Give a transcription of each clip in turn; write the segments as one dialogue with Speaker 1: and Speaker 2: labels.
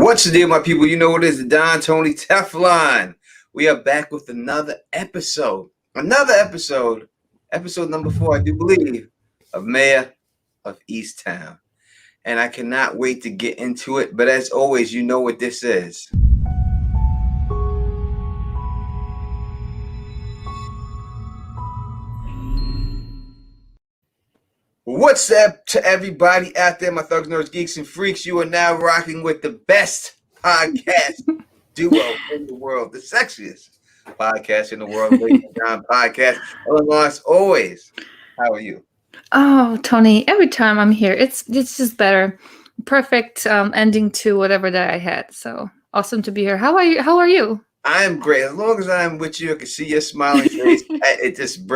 Speaker 1: What's the deal, my people? You know what it is, the Don Tony Teflon. We are back with another episode. Episode number 4, I do believe, of Mare of Easttown. And I cannot wait to get into it. But as always, you know what this is. What's up to everybody out there, my thugs, nerds, geeks, and freaks? You are now rocking with the best podcast duo in the world, the sexiest podcast in the world, Lady John Podcast. As always, how are you?
Speaker 2: Oh, Tony, every time I'm here, it's just better. Perfect ending to whatever that I had. So awesome to be here. How are you?
Speaker 1: I am great. As long as I'm with you, I can see your smiling face. It just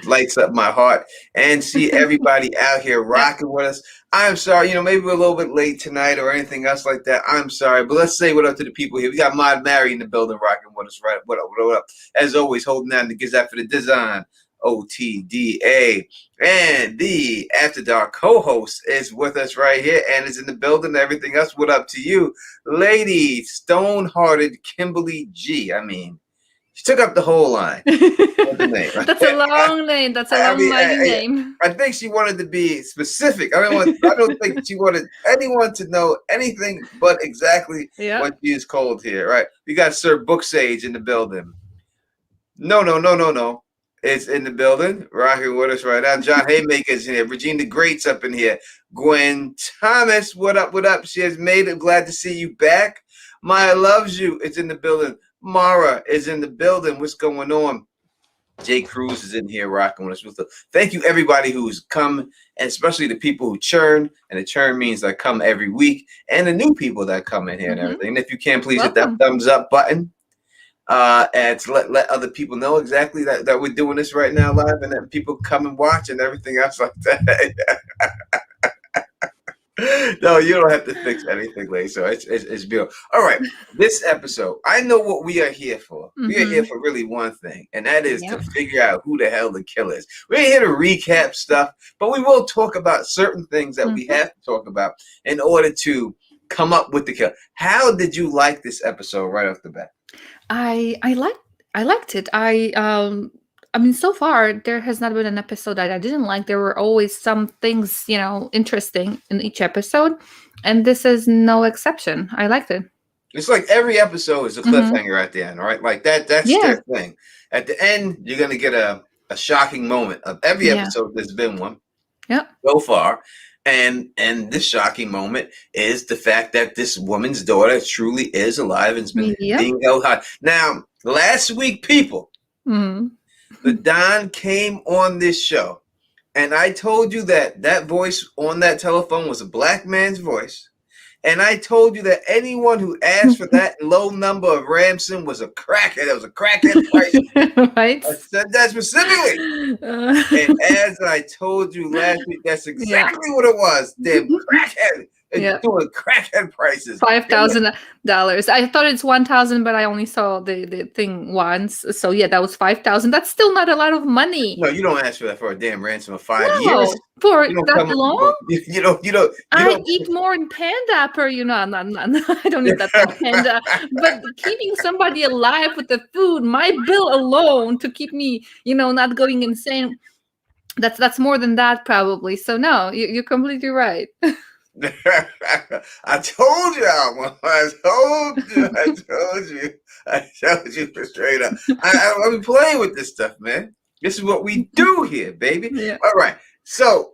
Speaker 1: lights up my heart, and see everybody out here rocking with us. I'm sorry, maybe we're a little bit late tonight or anything else like that. I'm sorry, but let's say what up to the people here. We got Mod Mary in the building rocking with us, right? What up? As always, holding down the Gazette for the design. OTDA, and the After Dark co-host is with us right here and is in the building. Everything else, what up to you, Lady Stone-Hearted Kimberly G? I mean, she took up the whole line. What's the name?
Speaker 2: That's a long name. That's a long name.
Speaker 1: I think she wanted to be specific. I don't think she wanted anyone to know anything but exactly what she is called here. Right? We got Sir Booksage in the building. No. It's in the building, rocking with us right now. John Haymaker's in here. Regina Great's up in here. Gwen Thomas, what up? She has made it. Glad to see you back. Maya Loves You is in the building. Mara is in the building. What's going on? Jay Cruz is in here rocking with us. Thank you, everybody who's come, and especially the people who churn. And the churn means that come every week, and the new people that come in here and everything. And if you can, please hit that thumbs up button. And to let other people know exactly that we're doing this right now live, and that people come and watch and everything else like that. No, you don't have to fix anything, Lady. So it's beautiful. All right, this episode, I know what we are here for. We are here for really one thing, and that is to figure out who the hell the killer is. We're here to recap stuff, but we will talk about certain things that we have to talk about in order to come up with the killer. How did you like this episode right off the bat?
Speaker 2: I liked it. I mean, so far there has not been an episode that I didn't like. There were always some things, interesting in each episode, and this is no exception. I liked it.
Speaker 1: It's like every episode is a cliffhanger at the end, right? Like that's their thing. At the end, you're gonna get a shocking moment of every episode. There's been one so far. And this shocking moment is the fact that this woman's daughter truly is alive and's been being held high. Now, last week, people, the Don came on this show, and I told you that voice on that telephone was a black man's voice. And I told you that anyone who asked for that low number of ransom was a crackhead. It was a crackhead price.
Speaker 2: Right?
Speaker 1: I said that specifically. And as I told you last week, that's exactly what it was. Damn crackhead. Doing crackhead prices.
Speaker 2: $5,000. I thought it's 1,000, but I only saw the thing once. So that was 5,000. That's still not a lot of money.
Speaker 1: No, you don't ask for that for a damn ransom of 5 years.
Speaker 2: For that long?
Speaker 1: You don't.
Speaker 2: I eat more in Panda per, I don't eat that much Panda. But keeping somebody alive with the food, my bill alone to keep me, not going insane. That's more than that probably. So no, you're completely right.
Speaker 1: I told you, Alma. I told you straight up. I've been playing with this stuff, man. This is what we do here, baby. All right. So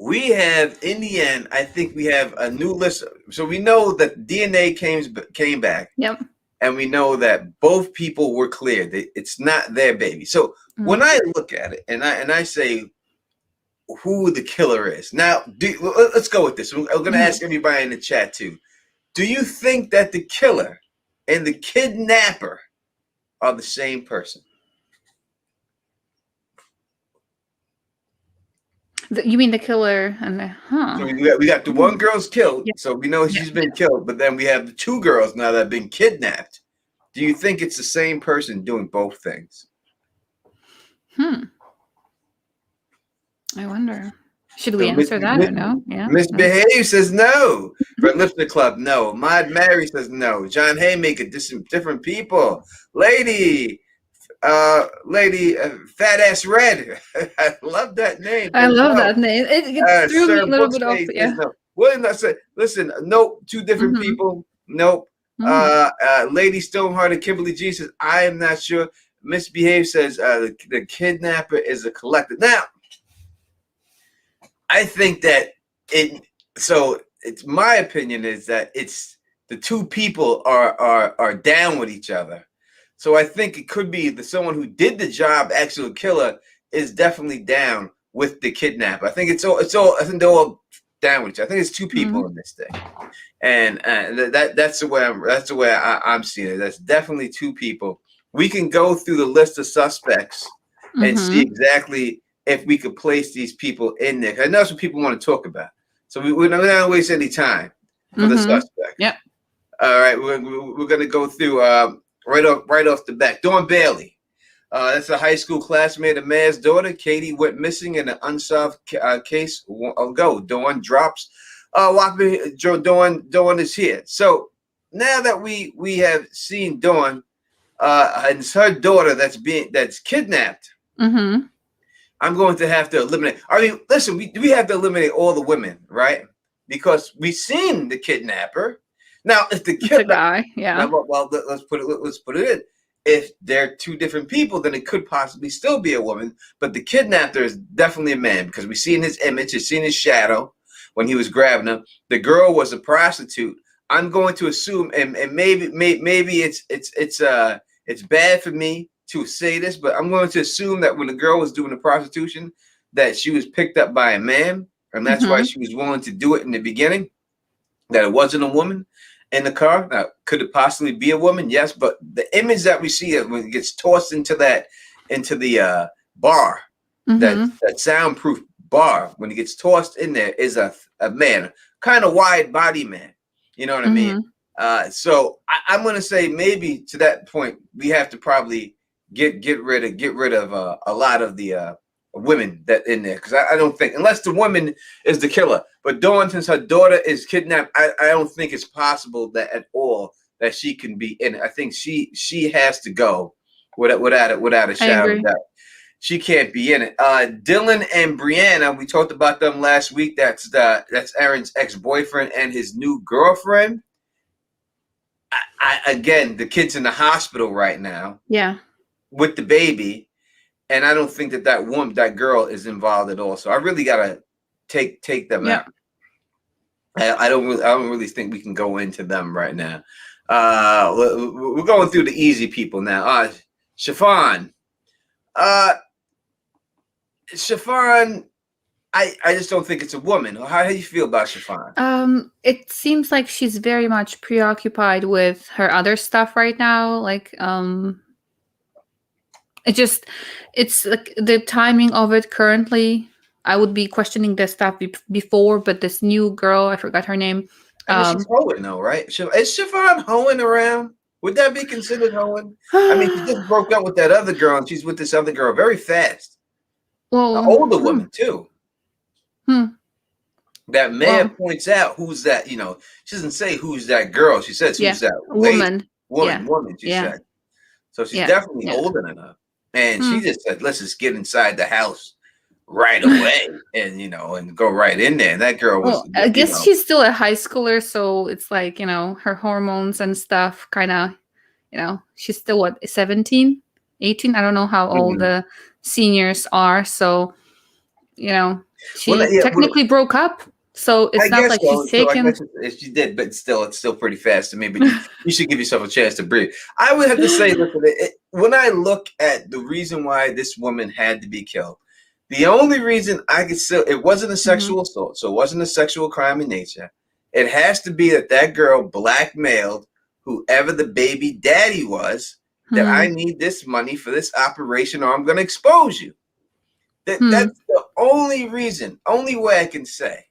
Speaker 1: we have, in the end, I think we have a new list. So we know that DNA came back.
Speaker 2: Yep.
Speaker 1: And we know that both people were cleared. It's not their baby. So when I look at it and I say who the killer is. Now, let's go with this. I'm going to ask everybody in the chat too. Do you think that the killer and the kidnapper are the same person?
Speaker 2: You mean the killer and the,
Speaker 1: So we got the one girl's killed, so we know she's been killed, but then we have the two girls now that have been kidnapped. Do you think it's the same person doing both things?
Speaker 2: I wonder. Should we answer that or no? Yeah.
Speaker 1: Misbehave says no. Red Lipstick Club, no. Mod Mary says no. John Haymaker, different people. Lady, Fat Ass Red. I love that name.
Speaker 2: I love that name. It threw me a little bit off. Yeah.
Speaker 1: No. William, listen, nope, two different people. Nope. Lady Stoneheart Kimberly G says, I am not sure. Misbehave says the kidnapper is a collector. Now, I think that it's my opinion is that it's the two people are down with each other. So I think it could be someone who did the job, actual killer, is definitely down with the kidnapper. I think I think they're all down with each other. I think it's two people in this thing, and that's the way I'm seeing it. That's definitely two people. We can go through the list of suspects and see exactly if we could place these people in there. I know that's what people want to talk about. So we're not going to waste any time for the suspect.
Speaker 2: Yep.
Speaker 1: All right, we're going to go through right off the bat. Dawn Bailey. That's a high school classmate of Mayor's daughter. Katie went missing in an unsolved case ago. Dawn drops. Dawn is here. So now that we have seen Dawn, and it's her daughter that's kidnapped. I'm going to have to eliminate. I mean, listen, we have to eliminate all the women, right? Because we've seen the kidnapper. Now, if the
Speaker 2: guy, yeah.
Speaker 1: Well, let's put it in. If they're two different people, then it could possibly still be a woman. But the kidnapper is definitely a man because we've seen his image, we've seen his shadow when he was grabbing her. The girl was a prostitute. I'm going to assume, and maybe it's bad for me to say this, but I'm going to assume that when the girl was doing the prostitution, that she was picked up by a man, and that's why she was willing to do it in the beginning. That it wasn't a woman in the car. Now, could it possibly be a woman? Yes, but the image that we see when it gets tossed into the bar, that soundproof bar, when it gets tossed in there, is a man, kind of wide body man. You know what I mean? So I'm going to say maybe to that point we have to probably get rid of a lot of the women that in there, because I don't think, unless the woman is the killer. But Dawn, since her daughter is kidnapped, I don't think it's possible that at all that she can be in it. I think she has to go without a shadow of doubt. She can't be in it. Dylan and Brianna, we talked about them last week. That's Aaron's ex-boyfriend and his new girlfriend. Again, the kid's in the hospital right now. Yeah. With the baby, and I don't think that girl is involved at all. So I really gotta take them out. I don't really think we can go into them right now. We're going through the easy people now. Stefan. Stefan, I just don't think it's a woman. How do you feel about Stefan?
Speaker 2: It seems like she's very much preoccupied with her other stuff right now. Like, it's like the timing of it currently. I would be questioning this stuff before, but this new girl, I forgot her name.
Speaker 1: She's hoeing though, right? Is Stefan hoeing around? Would that be considered hoeing? I mean, she just broke up with that other girl, and she's with this other girl very fast. Well, an older woman too. That Mayor points out who's that. You know, she doesn't say who's that girl. She says who's that
Speaker 2: woman.
Speaker 1: Woman. She said. So she's definitely older than her. And she just said, let's just get inside the house right away and go right in there. And that girl was.
Speaker 2: Well, I guess she's still a high schooler. So it's like, her hormones and stuff kind of, she's still 17, 18. I don't know how old the seniors are. So, she technically broke up. So it's not like she's taken.
Speaker 1: She did, but still, it's still pretty fast to me. But you should give yourself a chance to breathe. I would have to say, listen, when I look at the reason why this woman had to be killed, the only reason I could still, it wasn't a sexual assault, so it wasn't a sexual crime in nature. It has to be that girl blackmailed whoever the baby daddy was, that I need this money for this operation, or I'm going to expose you. That's the only reason, only way I can say.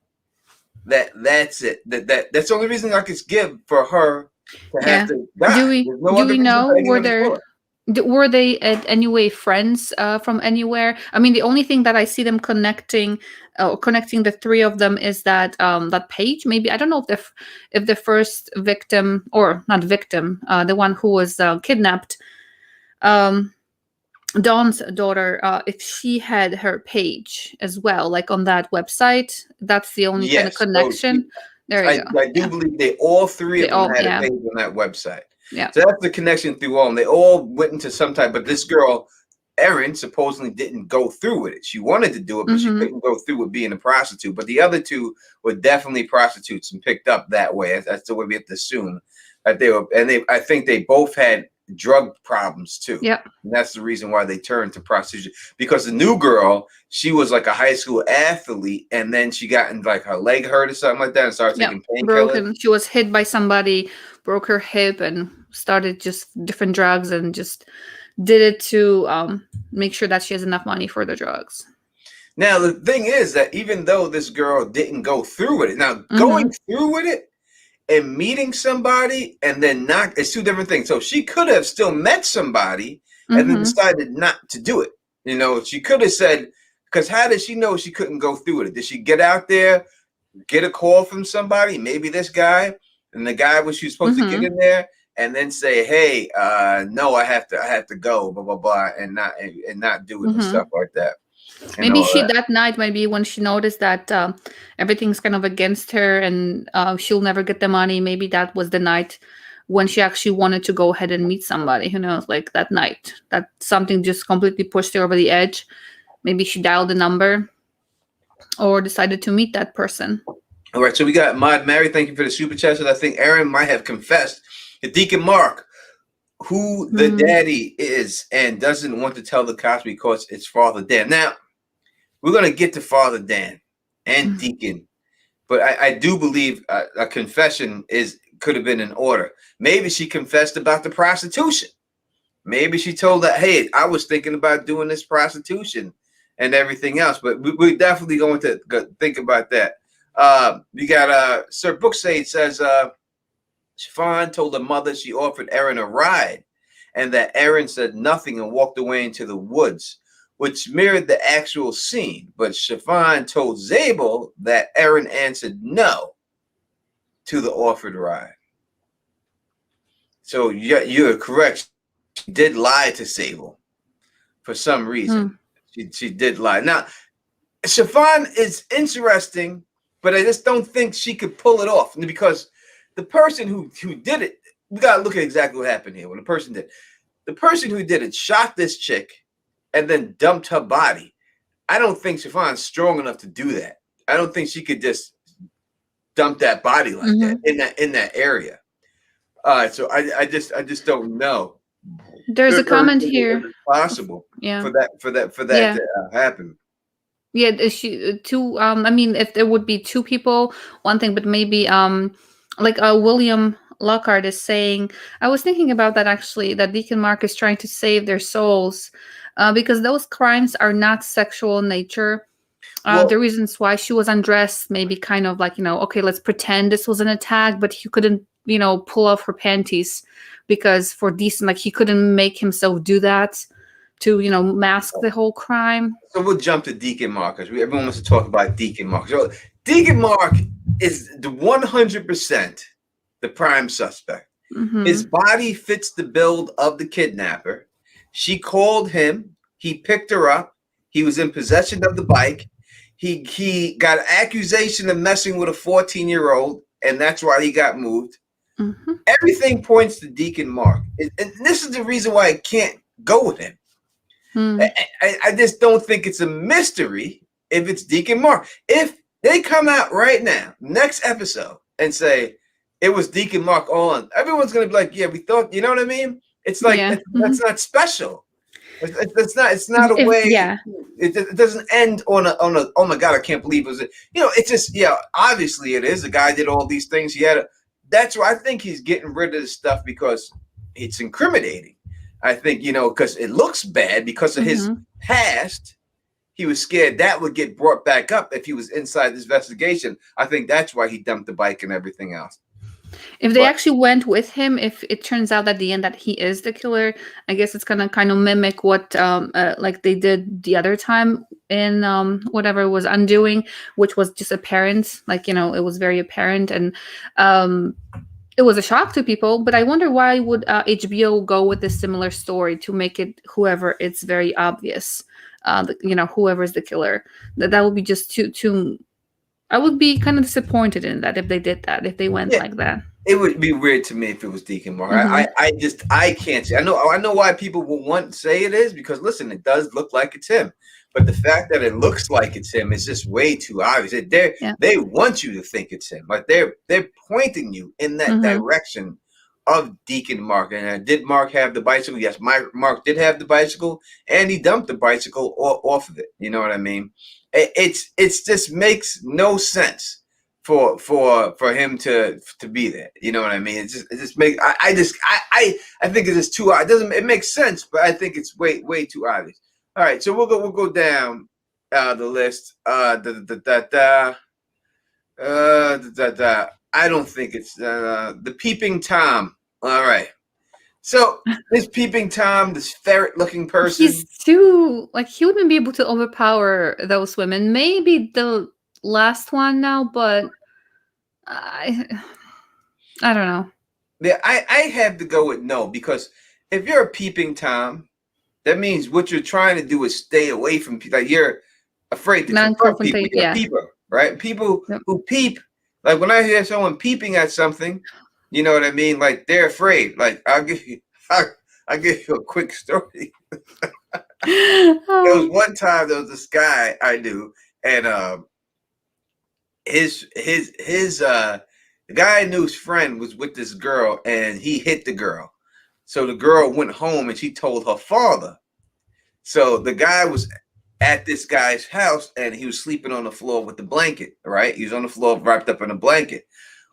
Speaker 1: That's it. That's the only reason I could give for her to have to die.
Speaker 2: Do we know were there? Were they any way friends from anywhere? I mean, the only thing that I see them connecting the three of them is that that page. Maybe I don't know if the first victim, or not victim, the one who was kidnapped, um, Dawn's daughter, if she had her page as well, like on that website. That's the only kind of connection. There you go.
Speaker 1: I do believe they all three of them had a page on that website.
Speaker 2: Yeah.
Speaker 1: So that's the connection through all. And they all went into some type, but this girl, Erin, supposedly didn't go through with it. She wanted to do it, but she couldn't go through with being a prostitute. But the other two were definitely prostitutes and picked up that way. That's the way we have to assume that they were. And I think they both had drug problems too.
Speaker 2: Yeah.
Speaker 1: And that's the reason why they turned to prostitution. Because the new girl, she was like a high school athlete, and then she got in like her leg hurt or something like that and started taking painkillers.
Speaker 2: She was hit by somebody, broke her hip, and started just different drugs, and just did it to make sure that she has enough money for the drugs.
Speaker 1: Now, the thing is that even though this girl didn't go through with it, now going through with it and meeting somebody and then not, it's two different things. So she could have still met somebody and then decided not to do it. You know, she could have said, because how did she know she couldn't go through with it? Did she get out there, get a call from somebody, maybe this guy, and the guy was she was supposed to get in there and then say, hey, no, I have to go, blah, blah, blah, and not do it and stuff like that.
Speaker 2: Maybe that night, maybe when she noticed that everything's kind of against her and she'll never get the money, maybe that was the night when she actually wanted to go ahead and meet somebody. Who knows? Like that night, that something just completely pushed her over the edge. Maybe she dialed the number or decided to meet that person.
Speaker 1: All right, so we got Mary. Thank you for the super chat. So I think Aaron might have confessed to Deacon Mark who the daddy is and doesn't want to tell the cops because it's Father Dan. Now, we're going to get to Father Dan and Deacon, but I do believe a confession could have been in order. Maybe she confessed about the prostitution. Maybe she told that, hey, I was thinking about doing this prostitution and everything else, but we're definitely going to think about that. You got Sir Booksage says, Stefan told her mother she offered Erin a ride and that Erin said nothing and walked away into the woods, which mirrored the actual scene. But Stefan told Zabel that Erin answered no to the offered ride. So you're correct. She did lie to Zabel for some reason. She did lie. Now, Stefan is interesting, but I just don't think she could pull it off because the person who did it, we got to look at exactly what happened here. When the person did, the person who did it shot this chick and then dumped her body. I don't think Stefan's strong enough to do that. I don't think she could just dump that body like that in that area. So I just don't know.
Speaker 2: There's a comment here.
Speaker 1: Possible. For that to happen.
Speaker 2: Yeah, two. I mean, if there would be two people, one thing, but maybe like William Lockhart is saying, I was thinking about that actually, that Deacon Mark is trying to save their souls because those crimes are not sexual in nature. The reasons why she was undressed, maybe kind of like, okay, let's pretend this was an attack, but he couldn't, pull off her panties because for decent, like he couldn't make himself do that to, mask the whole crime. So
Speaker 1: we'll jump to Deacon Mark because everyone wants to talk about Deacon Mark. So Deacon Mark is the 100% the prime suspect. His body fits the build of the kidnapper. She called him. He picked her up. He was in possession of the bike. He got an accusation of messing with a 14-year-old, and that's why he got moved. Everything points to Deacon Mark. And this is the reason why I can't go with him. I just don't think it's a mystery if it's Deacon Mark. If they come out right now, next episode, and say it was Deacon Mark all on, everyone's going to be like, yeah, we thought, you know what I mean? It's like, that's not special. It's not a way. It doesn't end on a, oh my God, I can't believe it was, it's just, obviously it is. The guy did all these things. That's why I think he's getting rid of this stuff because it's incriminating. I think, because it looks bad because of his past. He was scared that would get brought back up if he was inside this investigation. I think that's why he dumped the bike and everything else.
Speaker 2: If they actually went with him, if it turns out at the end that he is the killer, I guess it's gonna kind of mimic what like they did the other time in whatever was Undoing, which was just apparent, like, it was very apparent, and it was a shock to people. But I wonder, why would HBO go with a similar story to make it whoever it's very obvious, whoever's the killer. That would be just too. I would be kind of disappointed in that if they did that, if they went like that.
Speaker 1: It would be weird to me if it was Deacon Mark. Mm-hmm. I can't see. I know why people will want to say it is, because listen, it does look like it's him. But the fact that it looks like it's him is just way too obvious. They want you to think it's him. Like they're pointing you in that direction of Deacon Mark. And did Mark have the bicycle? Yes, Mark did have the bicycle, and he dumped the bicycle off of it. You know what I mean? It's just makes no sense for him to be there. You know what I mean? It just makes I think it is too. It makes sense, but I think it's way too obvious. All right, so we'll go down the list. I don't think it's the Peeping Tom. All right. So this Peeping Tom, this ferret-looking person,
Speaker 2: he's too, like, he wouldn't be able to overpower those women. Maybe the last one now, but I don't know.
Speaker 1: Yeah, I have to go with no, because if you're a Peeping Tom, that means what you're trying to do is stay away from people. Like, you're afraid to confront people. You're a peeper, right? People who peep, like when I hear someone peeping at something, you know what I mean? Like, they're afraid. Like, I'll give you a quick story. There was one time, there was this guy I knew, and the guy I knew's friend was with this girl, and he hit the girl. So the girl went home and she told her father. So the guy was at this guy's house, and he was sleeping on the floor with the blanket, right? He was on the floor wrapped up in a blanket.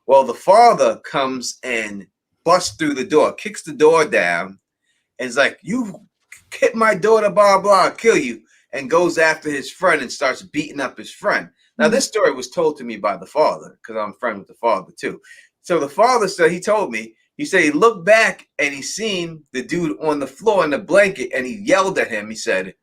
Speaker 1: Well, the father comes and busts through the door, kicks the door down, and is like, "You hit my daughter, blah, blah, I'll kill you," and goes after his friend and starts beating up his friend. Now, this story was told to me by the father, because I'm friends with the father too. So the father said, he told me, he said he looked back and he seen the dude on the floor in the blanket, and he yelled at him. He said,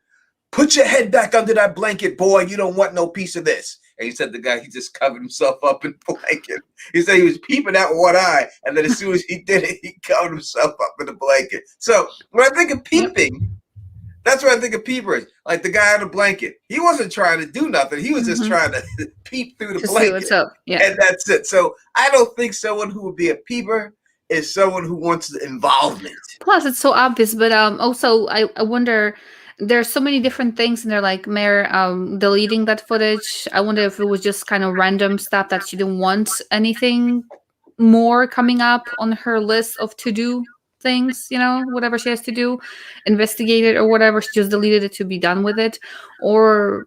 Speaker 1: "Put your head back under that blanket, boy. You don't want no piece of this." And he said the guy, he just covered himself up in the blanket. He said he was peeping out one eye, and then as soon as he did it, he covered himself up in the blanket. So when I think of peeping, that's what I think of peepers, like the guy on the blanket. He wasn't trying to do nothing. He was just trying to peep through the blanket. See what's up. Yeah. And that's it. So I don't think someone who would be a peeper is someone who wants the involvement.
Speaker 2: Plus, it's so obvious. But also, I wonder, there's so many different things, and they're like, Mare deleting that footage. I wonder if it was just kind of random stuff that she didn't want anything more coming up on her list of to-do things, whatever she has to do, investigate it or whatever. She just deleted it to be done with it. Or,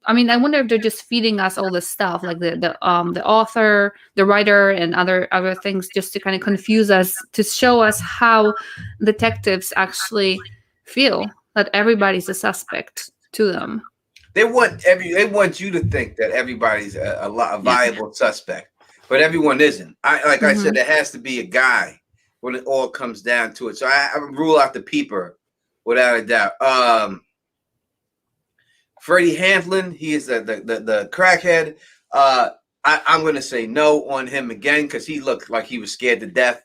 Speaker 2: I mean, I wonder if they're just feeding us all this stuff, like the author, the writer, and other things, just to kind of confuse us, to show us how detectives actually feel, that everybody's a suspect to them.
Speaker 1: They want you to think that everybody's a viable suspect, but everyone isn't. I said, there has to be a guy when it all comes down to it. So I rule out the peeper without a doubt. Freddy Hamlin, he is the crackhead. I'm going to say no on him again, because he looked like he was scared to death.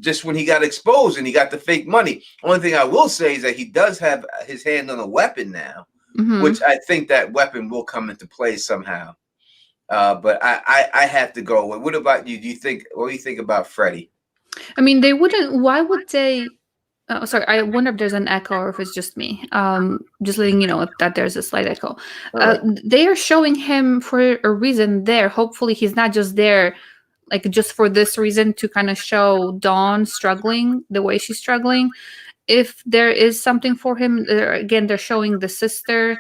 Speaker 1: Just when he got exposed and he got the fake money. Only thing I will say is that he does have his hand on a weapon now, which I think that weapon will come into play somehow. But I have to go. What about you? What do you think about Freddy?
Speaker 2: I mean, they wouldn't. Why would they? Oh, sorry. I wonder if there's an echo or if it's just me. Just letting you know that there's a slight echo. Right. They are showing him for a reason there. Hopefully, he's not just there, like, just for this reason, to kind of show Dawn struggling the way she's struggling. If there is something for him, again, they're showing the sister,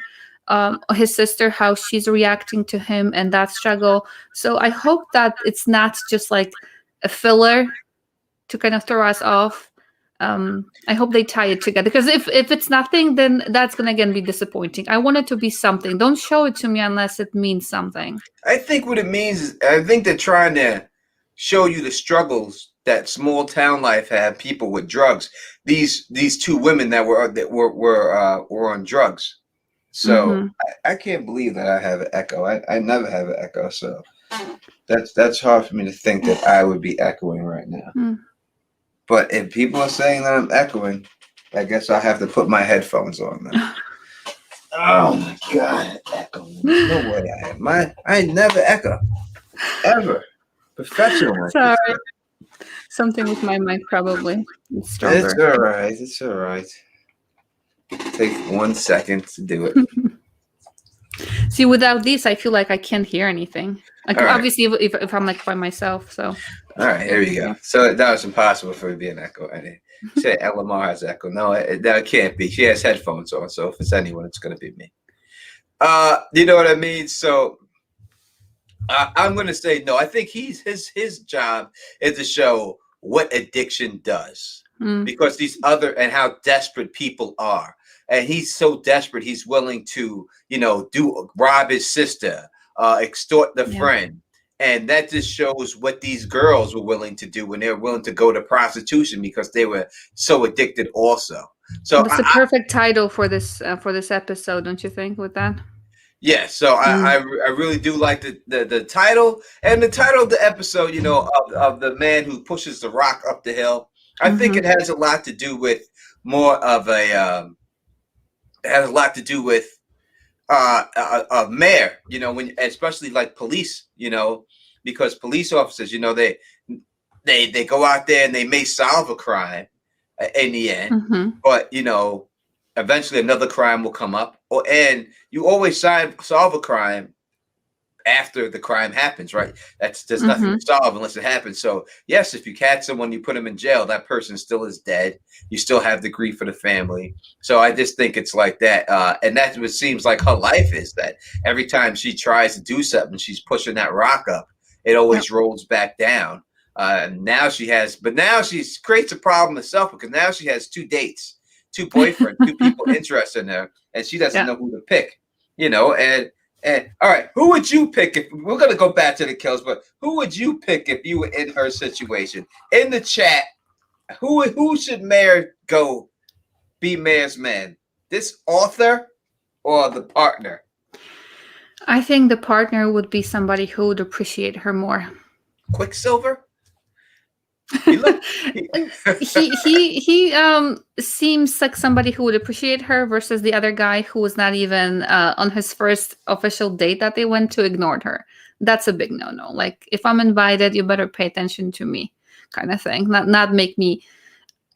Speaker 2: his sister, how she's reacting to him and that struggle. So I hope that it's not just like a filler to kind of throw us off. I hope they tie it together, because if it's nothing, then that's gonna again be disappointing. I want it to be something. Don't show it to me unless it means something.
Speaker 1: I think what it means is, I think they're trying to show you the struggles that small town life had. People with drugs. These two women that were on drugs. So I can't believe that I have an echo. I never have an echo. So that's hard for me to think that I would be echoing right now. But if people are saying that I'm echoing, I guess I'll have to put my headphones on now. Oh my God, echoing. No way I am. I never echo. Ever. Professional.
Speaker 2: Sorry. Something with my mic probably. It's stronger.
Speaker 1: It's all right. It's all right. Take 1 second to do it.
Speaker 2: See, without this, I feel like I can't hear anything. Like, obviously, if I'm like by myself. So.
Speaker 1: All right, here we go. So that was impossible for it to be an echo. I didn't say Lamar has echo. No, that can't be. She has headphones on, so if it's anyone, it's going to be me. You know what I mean? So I'm going to say no. I think his job is to show what addiction does, because these other and how desperate people are. And he's so desperate, he's willing to, rob his sister, extort the friend. And that just shows what these girls were willing to do when they were willing to go to prostitution because they were so addicted also. So
Speaker 2: that's the perfect title for this episode, don't you think, with that?
Speaker 1: Yeah, so I really do like the title, and the title of the episode, of the man who pushes the rock up the hill. I think it has a lot to do with more of a mayor, when especially like police, because police officers, they go out there and they may solve a crime in the end, but eventually another crime will come up, and you always solve a crime after the crime happens, right? There's nothing to solve unless it happens. So yes, if you catch someone, you put them in jail, that person still is dead. You still have the grief for the family. So I just think it's like that. And that's what seems like her life is, that every time she tries to do something, she's pushing that rock up. It always rolls back down. Now she creates a problem herself, because now she has 2 dates, 2 boyfriends, 2 people interested in her, and she doesn't know who to pick, And all right, who would you pick if we're gonna go back to the kills? But who would you pick if you were in her situation? In the chat, who should Mayor go be Mayor's man? This author or the partner?
Speaker 2: I think the partner would be somebody who would appreciate her more.
Speaker 1: Quicksilver.
Speaker 2: He seems like somebody who would appreciate her, versus the other guy who was not even on his first official date that they went to, ignored her. That's a big no. Like, if I'm invited, you better pay attention to me, kind of thing. Not make me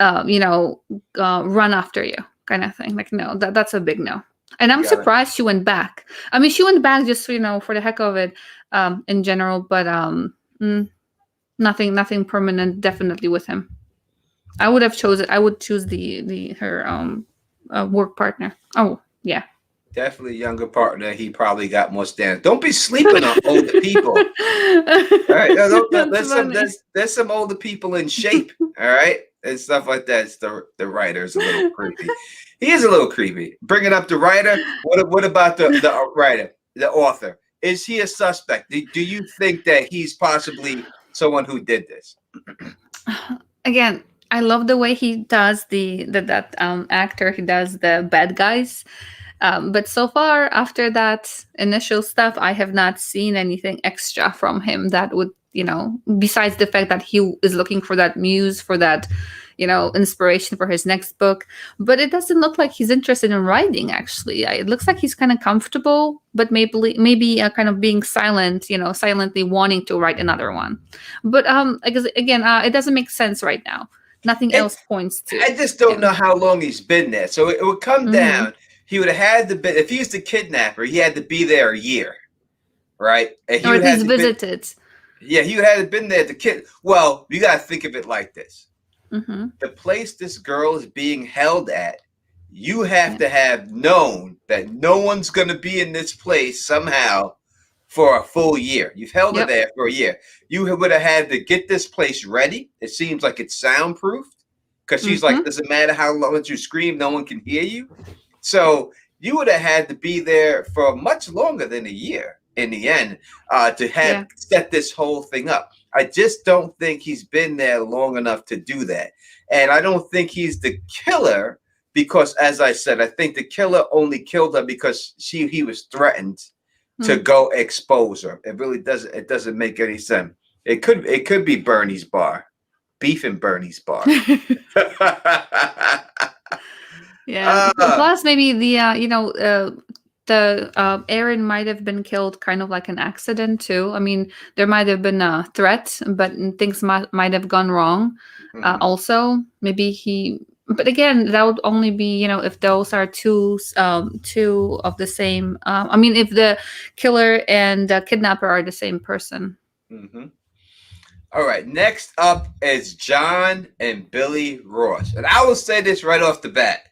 Speaker 2: run after you, kind of thing. Like, no, that's a big no. And I'm surprised she went back. I mean, she went back just for the heck of it, in general, but Nothing permanent, definitely with him. I would choose her work partner. Oh, yeah.
Speaker 1: Definitely younger partner. He probably got more standards. Don't be sleeping on older people. All right. There's some older people in shape, all right? And stuff like that. It's the writer's a little creepy. He is a little creepy. Bringing up the writer. What about the writer, the author? Is he a suspect? Do you think that he's possibly someone who did this?
Speaker 2: Again, I love the way he does that actor. He does the bad guys, but so far after that initial stuff, I have not seen anything extra from him that would, besides the fact that he is looking for that muse, for that, inspiration for his next book. But it doesn't look like he's interested in writing, actually. It looks like he's kind of comfortable, but maybe kind of being silent, silently wanting to write another one. But again, it doesn't make sense right now. Nothing else points to.
Speaker 1: I just don't know how long he's been there. So it would come down. He would have had to be, if he's the kidnapper, he had to be there a year, right? And
Speaker 2: or at least visited.
Speaker 1: He would have been there. Well, you got to think of it like this. The place this girl is being held at, you have to have known that no one's going to be in this place somehow for a full year. You've held her there for a year. You would have had to get this place ready. It seems like it's soundproofed, because she's like, doesn't matter how loud you scream, no one can hear you. So you would have had to be there for much longer than a year in the end to have set this whole thing up. I just don't think he's been there long enough to do that. And I don't think he's the killer because, as I said, I think the killer only killed her because he was threatened to go expose her. It really doesn't. It doesn't make any sense. It could be Bernie's bar, beef in Bernie's bar.
Speaker 2: Yeah. Plus, maybe the Aaron might have been killed kind of like an accident too. I mean, there might have been a threat, but things might have gone wrong. Also, maybe he. But again, that would only be if those are two of the same. I mean, if the killer and the kidnapper are the same person.
Speaker 1: All right. Next up is John and Billy Ross, and I will say this right off the bat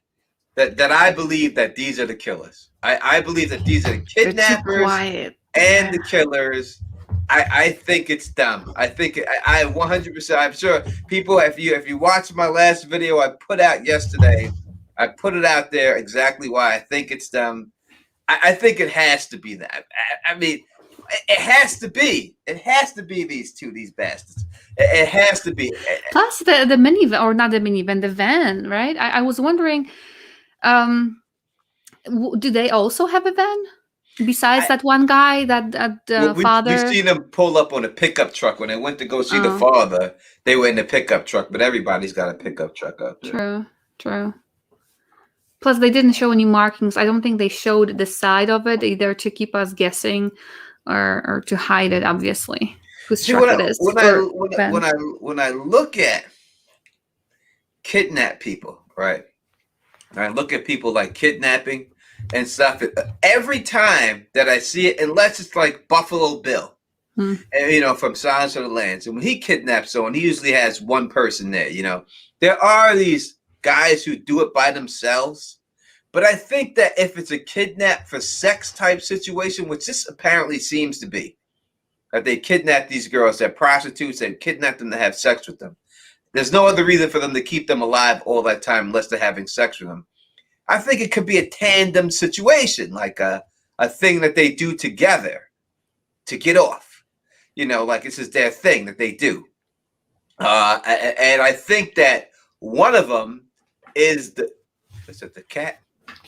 Speaker 1: that I believe that these are the killers. I believe that these are the kidnappers and the killers. I think it's dumb. I think I 100%. I'm sure people, if you watch my last video I put out yesterday, I put it out there exactly why I think it's dumb. I think it has to be that. I mean, it has to be. It has to be these bastards. It has to be.
Speaker 2: Plus the minivan, or not the minivan, the van, right? I was wondering. Do they also have a van besides that one guy that father?
Speaker 1: We've seen them pull up on a pickup truck when they went to go see the father. They were in the pickup truck, but everybody's got a pickup truck up there.
Speaker 2: True. Plus, they didn't show any markings. I don't think they showed the side of it either to keep us guessing, or to hide it. Obviously, whose truck it is.
Speaker 1: When I look at kidnap people, right? I look at people like kidnapping and stuff. Every time that I see it, unless it's like Buffalo Bill, and, from Silence of the Lambs, and when he kidnaps someone, he usually has one person there. There are these guys who do it by themselves, but I think that if it's a kidnap for sex type situation, which this apparently seems to be, that they kidnap these girls, they're prostitutes, they kidnap them to have sex with them. There's no other reason for them to keep them alive all that time unless they're having sex with them. I think it could be a tandem situation, like a thing that they do together to get off. Like this is their thing that they do. And I think that one of them is is it the cat?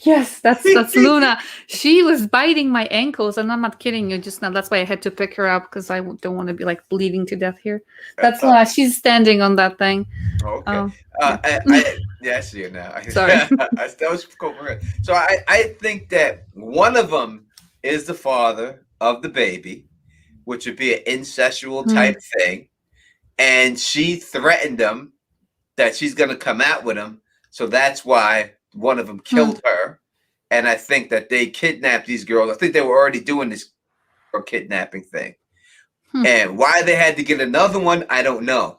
Speaker 2: Yes, that's Luna. She was biting my ankles, and I'm not kidding you just now. That's why I had to pick her up because I don't want to be like bleeding to death here. That's Luna. She's standing on that thing.
Speaker 1: Okay. I see her now.
Speaker 2: Sorry.
Speaker 1: That was cool for her. So I think that one of them is the father of the baby, which would be an incestual type thing, and she threatened him that she's going to come out with him. So that's why one of them killed her, and I think that they kidnapped these girls. I think they were already doing this kidnapping thing, and why they had to get another one, I don't know.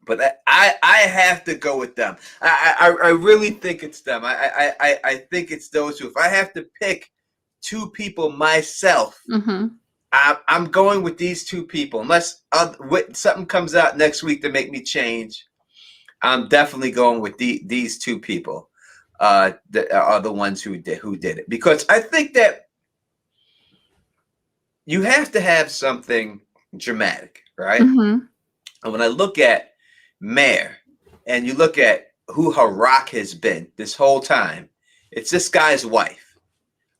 Speaker 1: But I have to go with them. I really think it's them. I think it's those two. If I have to pick two people myself, I'm going with these two people. Unless something comes out next week to make me change, I'm definitely going with these two people. That are the ones who did it, because I think that you have to have something dramatic, right? And when I look at Mare and you look at who her rock has been this whole time, it's this guy's wife.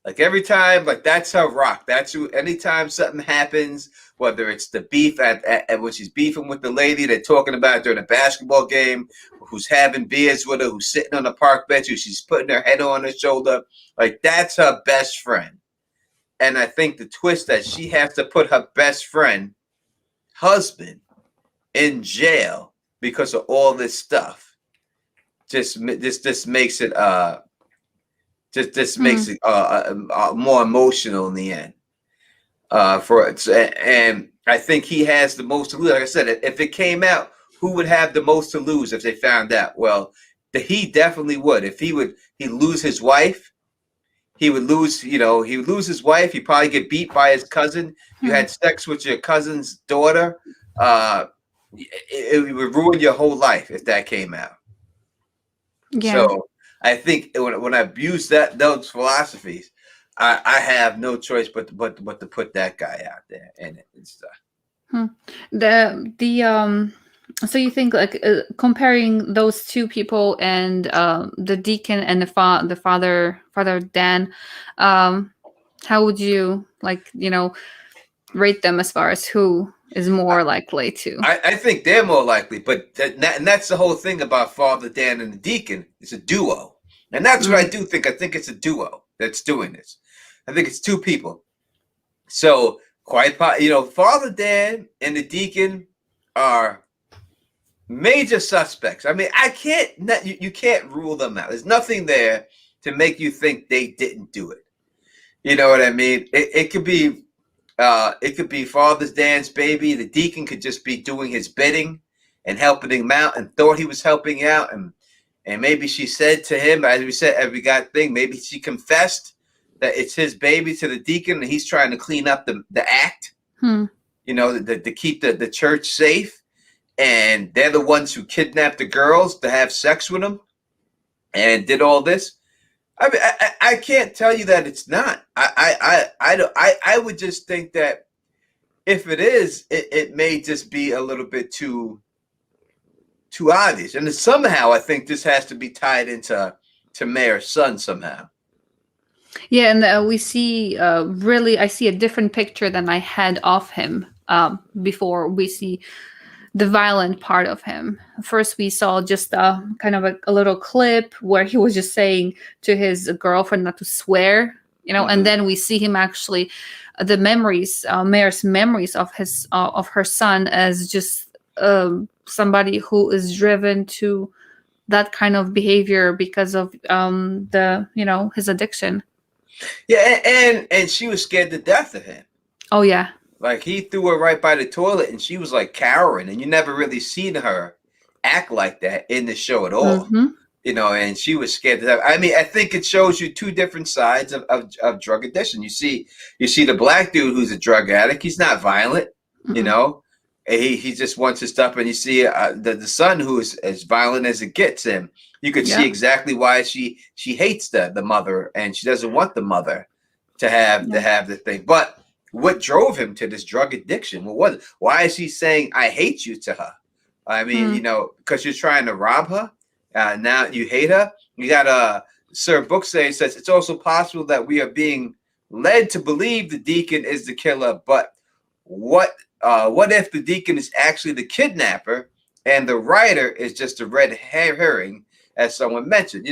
Speaker 1: Like every time, like that's her rock. That's who. Anytime something happens, whether it's the beef at when she's beefing with the lady they're talking about during a basketball game, who's having beers with her, who's sitting on the park bench, who she's putting her head on her shoulder, like that's her best friend. And I think the twist that she has to put her best friend, husband, in jail because of all this stuff, just makes it makes it more emotional in the end. And I think he has the most to lose. Like I said, if it came out, who would have the most to lose if they found out? Well, he definitely would. If he'd lose his wife, he would lose his wife. He'd probably get beat by his cousin. You had sex with your cousin's daughter. It would ruin your whole life if that came out. Yeah. So I think when I use those philosophies, I have no choice but to put that guy out there and stuff.
Speaker 2: So you think like comparing those two people and the deacon and the father Dan, how would you rate them as far as who is more likely to?
Speaker 1: I think they're more likely, but and that's the whole thing about Father Dan and the deacon. It's a duo, and that's what I do think. I think it's a duo that's doing this. I think it's two people. So Father Dan and the deacon are major suspects. I mean, you can't rule them out. There's nothing there to make you think they didn't do it. You know what I mean? It could be Father Dan's baby. The deacon could just be doing his bidding and helping him out, and thought he was helping out, and maybe she said to him, as we said, maybe she confessed that it's his baby to the deacon, and he's trying to clean up the act. To keep the church safe, and they're the ones who kidnapped the girls to have sex with them and did all this. I mean, I can't tell you that it's not. I would just think that if it is, it may just be a little bit too obvious, and somehow I think this has to be tied into Mare's son somehow.
Speaker 2: Yeah, and we see I see a different picture than I had of him before. We see the violent part of him. First, we saw just kind of a little clip where he was just saying to his girlfriend not to swear, and then we see him actually, the memories, Mare's memories of her son as just somebody who is driven to that kind of behavior because of his addiction.
Speaker 1: Yeah, and she was scared to death of him.
Speaker 2: Oh yeah.
Speaker 1: Like, he threw her right by the toilet, and she was like cowering, and you never really seen her act like that in the show at all. And she was scared to death. I mean, I think it shows you two different sides of drug addiction. You see the black dude who's a drug addict. He's not violent, he just wants his stuff, and you see the son who is as violent as it gets. And you could see exactly why she hates the mother, and she doesn't want the mother to have the thing. But what drove him to this drug addiction? What was it? Why is he saying "I hate you" to her? I mean, because you're trying to rob her. Now you hate her. You got Sir Booksay says it's also possible that we are being led to believe the deacon is the killer. But what if the deacon is actually the kidnapper and the writer is just a red herring, as someone mentioned?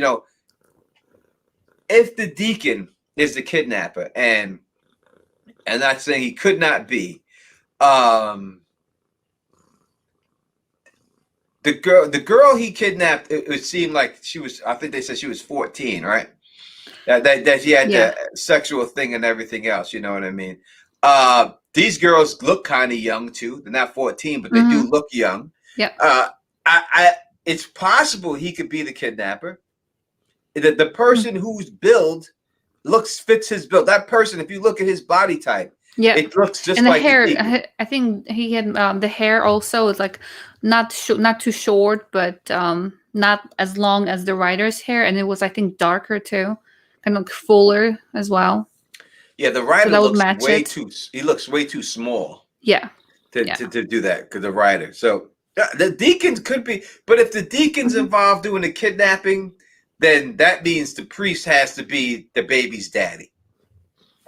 Speaker 1: If the deacon is the kidnapper, and not saying he could not be, the girl he kidnapped, it seemed like she was, I think they said she was 14, right? That she had the sexual thing and everything else, you know what I mean? These girls look kind of young too. They're not 14, but they do look young.
Speaker 2: Yeah.
Speaker 1: It's possible he could be the kidnapper. The person whose build fits his build. That person, if you look at his body type, it looks just like
Speaker 2: the hair. I think he had the hair also is like not too short, but not as long as the writer's hair, and it was, I think, darker too, kind of fuller as well.
Speaker 1: Yeah, the writer looks way too. He looks way too small.
Speaker 2: Yeah.
Speaker 1: To do that, because the writer. So the deacons could be, but if the deacon's involved doing the kidnapping, then that means the priest has to be the baby's daddy.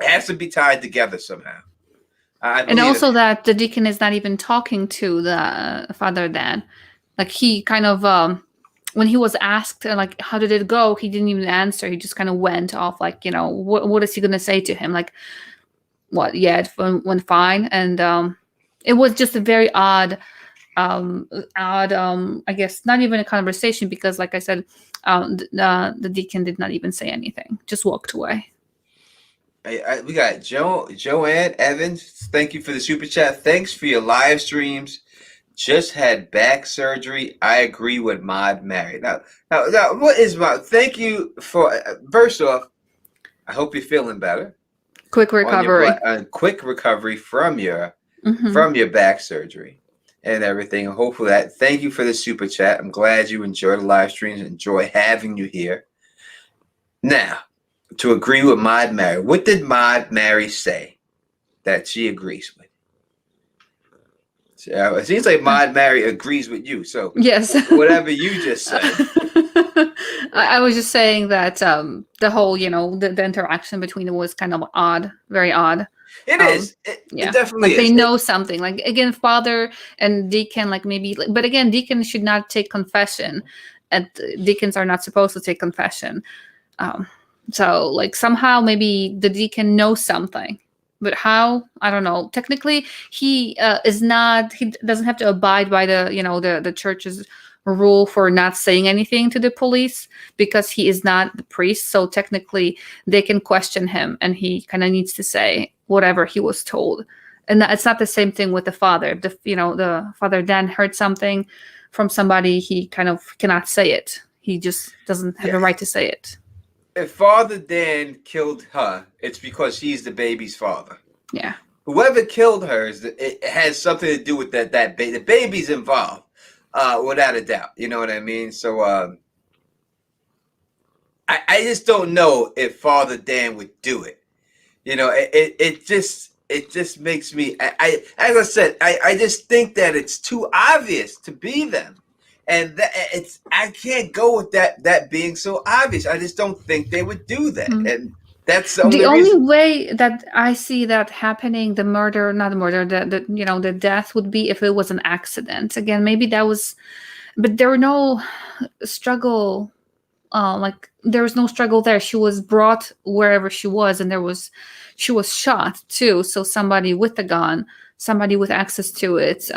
Speaker 1: It has to be tied together somehow.
Speaker 2: And also that the deacon is not even talking to the Father Dan. Like, he kind of, when he was asked, like, how did it go? He didn't even answer. He just kind of went off, like, what is he going to say to him? Like, what? Yeah, it went fine. And it was just a very odd, I guess, not even a conversation, because, like I said, the deacon did not even say anything, just walked away.
Speaker 1: We got Joanne Evans. Thank you for the super chat. Thanks for your live streams. Just had back surgery. I agree with Mod Mary. Now, what is Mod? Thank you for, first off, I hope you're feeling better.
Speaker 2: Quick recovery.
Speaker 1: Quick recovery from your back surgery and everything. Hopefully that. Thank you for the super chat. I'm glad you enjoy the live streams. Enjoy having you here. Now, to agree with Mod Mary, what did Mod Mary say that she agrees with? Yeah, it seems like Maud Mary agrees with you. So
Speaker 2: yes,
Speaker 1: whatever you just said.
Speaker 2: I was just saying that the whole, the interaction between them was kind of odd, very odd.
Speaker 1: It is. It definitely
Speaker 2: like
Speaker 1: is.
Speaker 2: They know something. Like again, father and deacon, like maybe, but again, deacon should not take confession, and deacons are not supposed to take confession. So like somehow maybe the deacon knows something, but how, I don't know. Technically, he is not. He doesn't have to abide by the church's rule for not saying anything to the police because he is not the priest. So technically, they can question him, and he kind of needs to say whatever he was told. And it's not the same thing with the father. The father Dan heard something from somebody, he kind of cannot say it. He just doesn't have a right to say it.
Speaker 1: If Father Dan killed her, it's because he's the baby's father.
Speaker 2: Yeah.
Speaker 1: Whoever killed her, it has something to do with that the baby's involved, without a doubt. You know what I mean? So I just don't know if Father Dan would do it. It just makes me. As I said, I just think that it's too obvious to be them. And I can't go with that being so obvious. I just don't think they would do that. Mm-hmm. And that's the
Speaker 2: only way that I see that happening, the death would be if it was an accident. Again, maybe that was, but there were no struggle. There was no struggle there. She was brought wherever she was, and she was shot too. So somebody with a gun, somebody with access to it.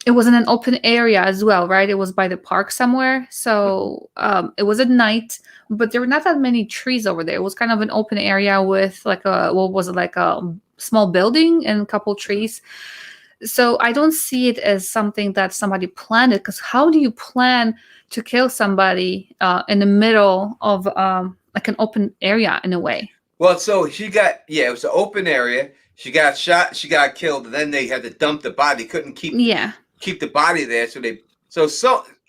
Speaker 2: It was in an open area as well, right? It was by the park somewhere. So it was at night, but there were not that many trees over there. It was kind of an open area with like a small building and a couple trees. So I don't see it as something that somebody planned it, because how do you plan to kill somebody in the middle of like an open area in a way?
Speaker 1: Well, so it was an open area. She got shot, she got killed, and then they had to dump the body. Couldn't keep the body there. So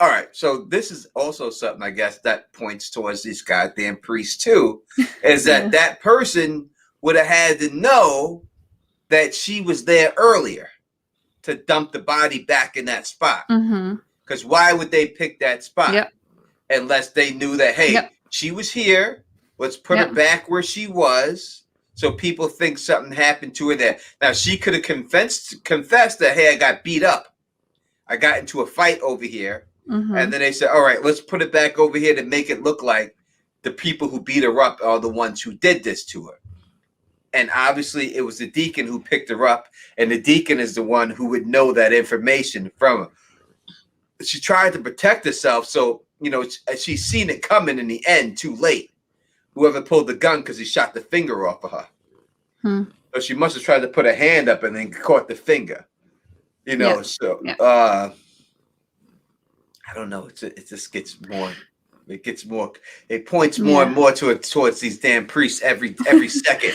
Speaker 1: all right. So this is also something, I guess, that points towards these goddamn priests too, is that person would have had to know that she was there earlier to dump the body back in that spot. Because why would they pick that spot unless they knew that, hey, she was here, let's put her back where she was, so people think something happened to her there. Now, she could have confessed that, hey, I got beat up. I got into a fight over here. And then they said, all right, let's put it back over here to make it look like the people who beat her up are the ones who did this to her. And obviously, it was the deacon who picked her up, and the deacon is the one who would know that information from her. She tried to protect herself, so, she's seen it coming in the end too late. Whoever pulled the gun, because he shot the finger off of her. So she must have tried to put her hand up and then caught the finger. I don't know. It just gets more. It gets more. It points more and more towards these damn priests every second.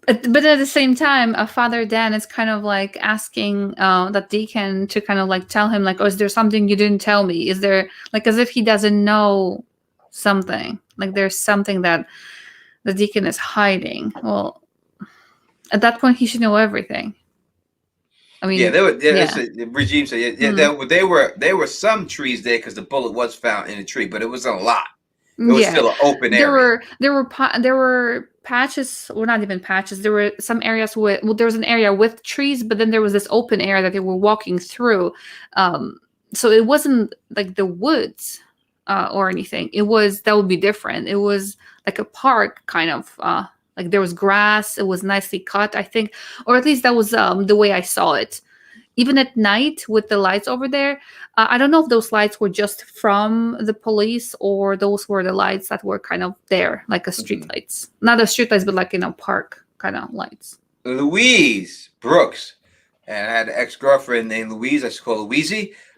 Speaker 2: But at the same time, Father Dan is kind of like asking that deacon to kind of like tell him, like, oh, is there something you didn't tell me? Is there, like, as if he doesn't know something, like there's something that the deacon is hiding. Well, at that point, he should know everything. I mean,
Speaker 1: the regime said, there were some trees there because the bullet was found in a tree, but it wasn't a lot. It was still an open area.
Speaker 2: There were patches, or not even patches. There were some areas there was an area with trees, but then there was this open area that they were walking through. So it wasn't like the woods or anything. That would be different. It was like a park kind of. Like there was grass, it was nicely cut, I think, or at least that was the way I saw it. Even at night with the lights over there, I don't know if those lights were just from the police or those were the lights that were kind of there, like a street lights. Not a street lights, but like in a park kind of lights.
Speaker 1: Louise Brooks, and I had an ex-girlfriend named Louise, I should call Louise.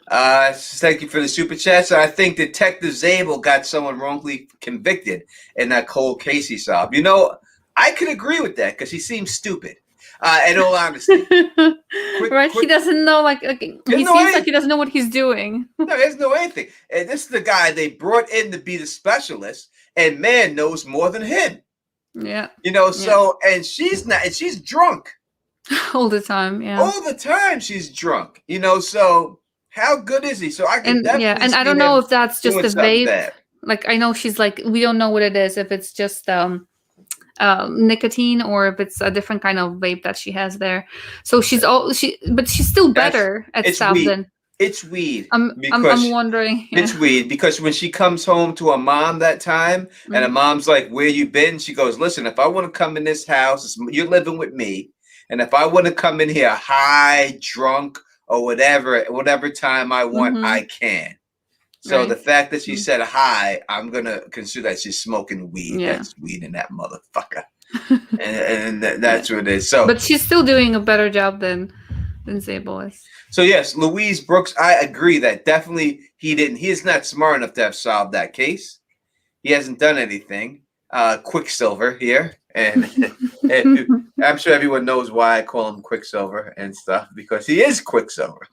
Speaker 1: Thank you for the super chat. So I think Detective Zabel got someone wrongly convicted in that cold case he solved. I could agree with that because he seems stupid. In all honesty,
Speaker 2: he doesn't know. He seems like he doesn't know what he's doing.
Speaker 1: No, he doesn't know anything. And this is the guy they brought in to be the specialist, and man knows more than him.
Speaker 2: Yeah.
Speaker 1: So and she's not, and she's drunk.
Speaker 2: All the time, yeah.
Speaker 1: All the time she's drunk, so how good is he? So I can definitely
Speaker 2: and I
Speaker 1: see
Speaker 2: don't know
Speaker 1: him
Speaker 2: if that's just
Speaker 1: doing
Speaker 2: a
Speaker 1: something
Speaker 2: vape.
Speaker 1: bad.
Speaker 2: Like, I know she's like, we don't know what it is, if it's just nicotine or if it's a different kind of vape that she has there. So but she's still better at
Speaker 1: It's
Speaker 2: stuff
Speaker 1: weed.
Speaker 2: than.
Speaker 1: It's weed.
Speaker 2: I'm wondering. Yeah.
Speaker 1: It's weed because when she comes home to her mom that time, and her mom's like, "Where you been?" She goes, "Listen, if I want to come in this house, you're living with me, and if I want to come in here high, drunk, or whatever time I want, I can." So the fact that she said hi, I'm gonna consider that she's smoking weed.
Speaker 2: Yeah.
Speaker 1: That's weed in that motherfucker, and that's what it is. So,
Speaker 2: but she's still doing a better job than Zabel is.
Speaker 1: So yes, Louise Brooks, I agree that definitely he is not smart enough to have solved that case. He hasn't done anything. Quicksilver here. And I'm sure everyone knows why I call him Quicksilver and stuff, because he is Quicksilver.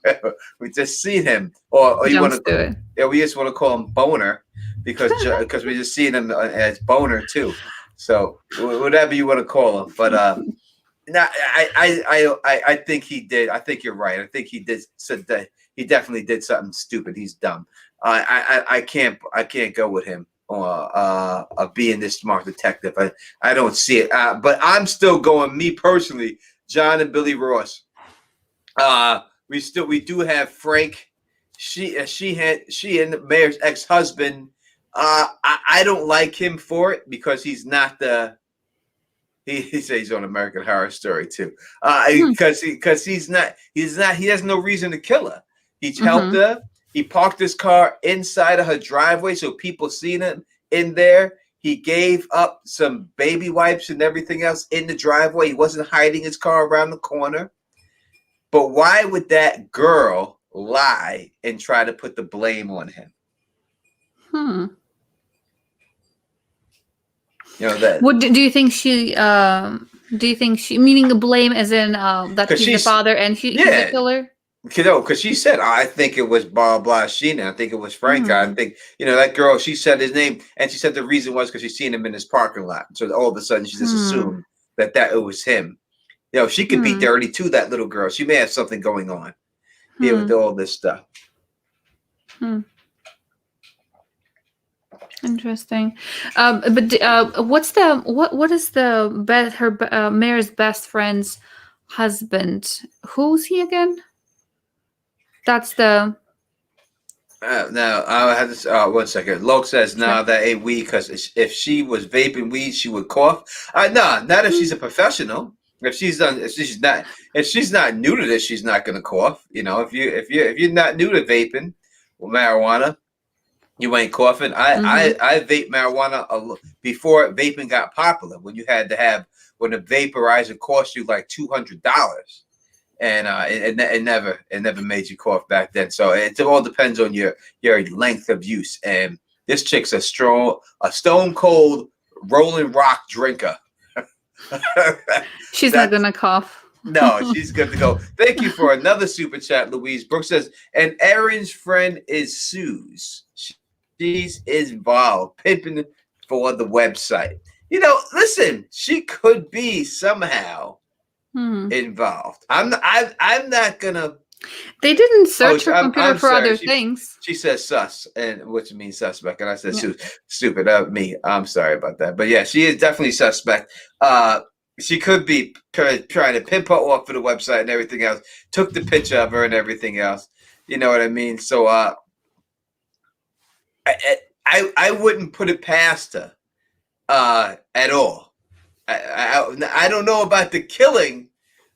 Speaker 1: We just seen him. Or you want to, we just want to call him Boner because we just seen him as Boner too. So whatever you want to call him. But no, I think he did. I think you're right. I think he did. Said that he definitely did something stupid. He's dumb. I can't go with him of being this smart detective. I don't see it. But I'm still going. Me personally, John and Billy Ross. We do have Frank. She and the mayor's ex-husband. I don't like him for it because he's not the. He says he's on American Horror Story too, because he has no reason to kill her. He helped her. He parked his car inside of her driveway so people seen him in there. He gave up some baby wipes and everything else in the driveway. He wasn't hiding his car around the corner. But why would that girl lie and try to put the blame on him? That.
Speaker 2: What do you think she? Do you think she, meaning the blame as in that he's the father and he's the killer?
Speaker 1: Because she said, "I think it was blah blah Sheena. I think it was Frank. I think that girl." She said his name, and she said the reason was because she's seen him in his parking lot. So all of a sudden, she just assumed that it was him. She could be dirty too. That little girl. She may have something going on here with all this stuff.
Speaker 2: Interesting. But what is her mayor's best friend's husband? Who's he again? That's the.
Speaker 1: Now I have this. 1 second. Loke says, "No, that ain't weed. Because if she was vaping weed, she would cough. No, not if she's a professional. If she's not new to this, she's not gonna cough. If you're not new to vaping or marijuana." You ain't coughing. I vape marijuana before vaping got popular. When you had to have when a vaporizer cost you like $200, and it never made you cough back then. So it all depends on your length of use. And this chick's a stone cold Rolling Rock drinker.
Speaker 2: She's not gonna cough.
Speaker 1: No, she's good to go. Thank you for another super chat, Louise. Brooks says, and Erin's friend is Suze. She's involved, pimping for the website. Listen, she could be somehow involved. I'm not gonna.
Speaker 2: They didn't search her computer for other things.
Speaker 1: She says sus, and which means suspect, and I said stupid. Me. I'm sorry about that, but yeah, she is definitely suspect. She could be trying to pimp her off for the website and everything else. Took the picture of her and everything else. You know what I mean? So I wouldn't put it past her at all. I don't know about the killing,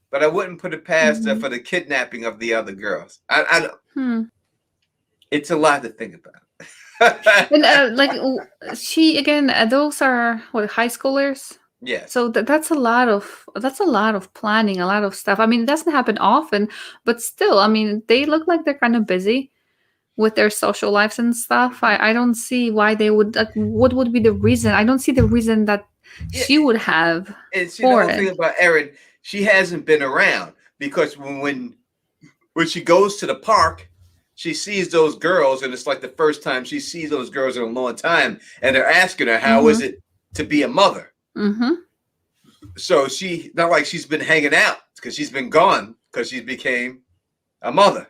Speaker 1: but I wouldn't put it past her for the kidnapping of the other girls. It's a lot to think about.
Speaker 2: And she again, those are high schoolers.
Speaker 1: Yeah.
Speaker 2: So that's a lot of planning, a lot of stuff. I mean, it doesn't happen often, but still, I mean, they look like they're kind of busy with their social lives and stuff. I don't see why they would. What would be the reason? I don't see the reason that she would have.
Speaker 1: And see, the whole thing about Erin, she hasn't been around because when she goes to the park, she sees those girls, and it's like the first time she sees those girls in a long time, and they're asking her, "How is it to be a mother?" so she, not like she's been hanging out, because she's been gone, because she became a mother.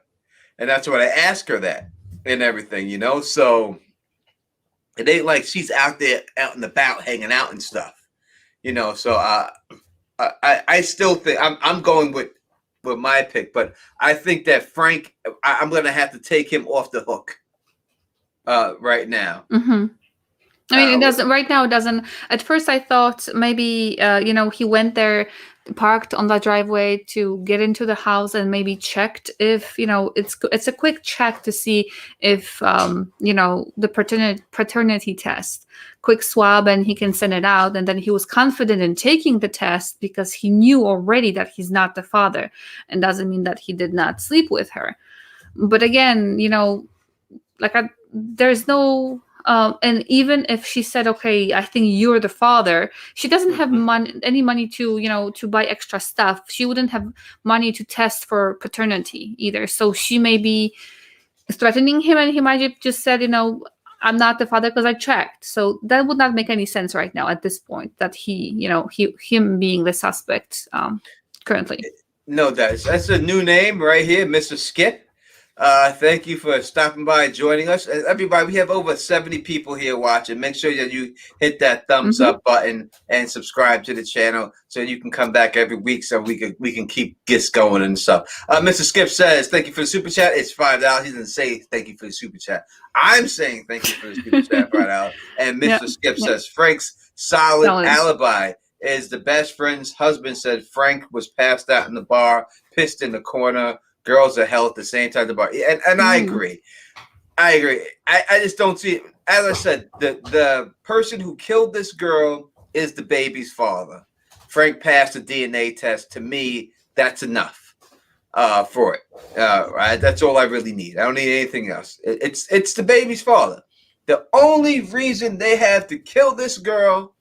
Speaker 1: And that's what I asked her that and everything, So it ain't like she's out there out and about hanging out and stuff, So I still think I'm going with my pick, but I think that Frank, I'm going to have to take him off the hook right now.
Speaker 2: Mm-hmm. I mean, it doesn't right now. It doesn't. At first, I thought maybe he went there, parked on the driveway to get into the house, and maybe checked if it's a quick check to see if the paternity test, quick swab, and he can send it out. And then he was confident in taking the test because he knew already that he's not the father, and doesn't mean that he did not sleep with her. But again, there's no. And even if she said, okay, I think you're the father, she doesn't have any money to buy extra stuff. She wouldn't have money to test for paternity either. So she may be threatening him, and he might have just said, I'm not the father because I checked. So that would not make any sense right now at this point, that him being the suspect currently.
Speaker 1: No, that's a new name right here, Mr. Skip. Thank you for stopping by and joining us. Everybody, we have over 70 people here watching. Make sure that you hit that thumbs up button and subscribe to the channel so you can come back every week so we can keep this going and stuff. Mr. Skip says, thank you for the super chat. It's $5. He doesn't say thank you for the super chat. I'm saying thank you for the super chat, $5. And Mr. Skip says, Frank's solid alibi is the best friend's husband said Frank was passed out in the bar, pissed in the corner. Girls are held at the same time at the bar. And I agree. I just don't see it. As I said, the person who killed this girl is the baby's father. Frank passed the DNA test. To me, that's enough for it. Right? That's all I really need. I don't need anything else. It's the baby's father. The only reason they have to kill this girl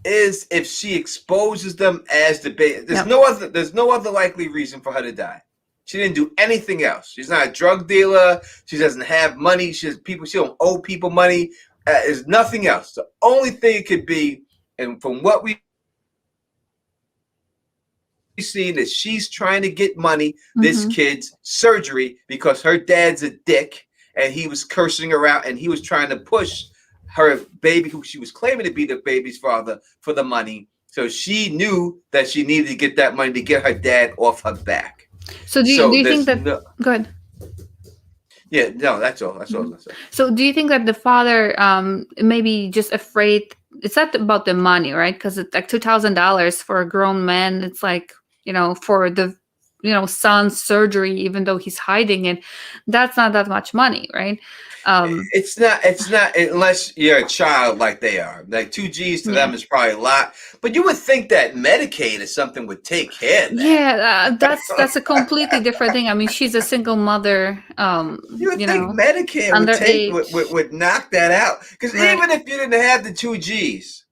Speaker 1: is if she exposes them as the baby. There's no other likely reason for her to die. She didn't do anything else. She's not a drug dealer. She doesn't have money. She don't owe people money. There's nothing else. The only thing it could be, and from what we've seen, is she's trying to get money, this kid's surgery, because her dad's a dick, and he was cursing her out, and he was trying to push her baby, who she was claiming to be the baby's father, for the money. So she knew that she needed to get that money to get her dad off her back.
Speaker 2: So do you think that? Go ahead.
Speaker 1: Yeah, no, that's all. That's all I was gonna say.
Speaker 2: So do you think that the father maybe just afraid? It's not about the money, right? Because it's like $2,000 for a grown man. It's like, for the son's surgery, even though he's hiding it, that's not that much money, right?
Speaker 1: It's not unless you're a child like they are. Like 2 G's to them is probably a lot. But you would think that Medicaid or something would take care of that.
Speaker 2: Yeah, that's a completely different thing. I mean, she's a single mother.
Speaker 1: You would think Medicare would knock that out. Because even if you didn't have the 2 G's,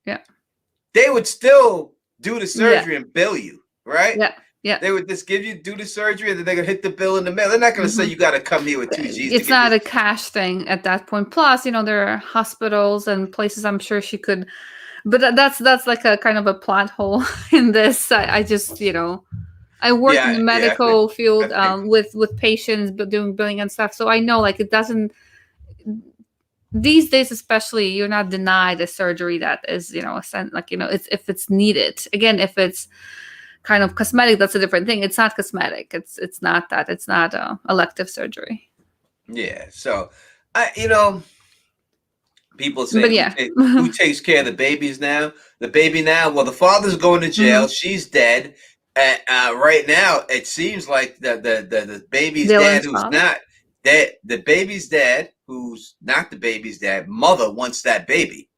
Speaker 1: they would still do the surgery and bill you, right? Yeah. They would just do the surgery, and then they're going to hit the bill in the mail. They're not going to say you got to come here with 2 G's.
Speaker 2: It's not a cash thing at that point. Plus, there are hospitals and places I'm sure she could. But that's like a kind of a plot hole in this. I just, I work in the medical field with patients, but doing billing and stuff. So I know, like, it doesn't. These days, especially, you're not denied a surgery that is, it's if it's needed. Again, if it's kind of cosmetic, that's a different thing. It's not cosmetic. It's not that. It's not elective surgery.
Speaker 1: Yeah. So, people say, who takes care of the babies now? The baby now? Well, the father's going to jail. She's dead. Right now, it seems like the baby's dad, who's not dead, the baby's dad, who's not the baby's dad, mother wants that baby.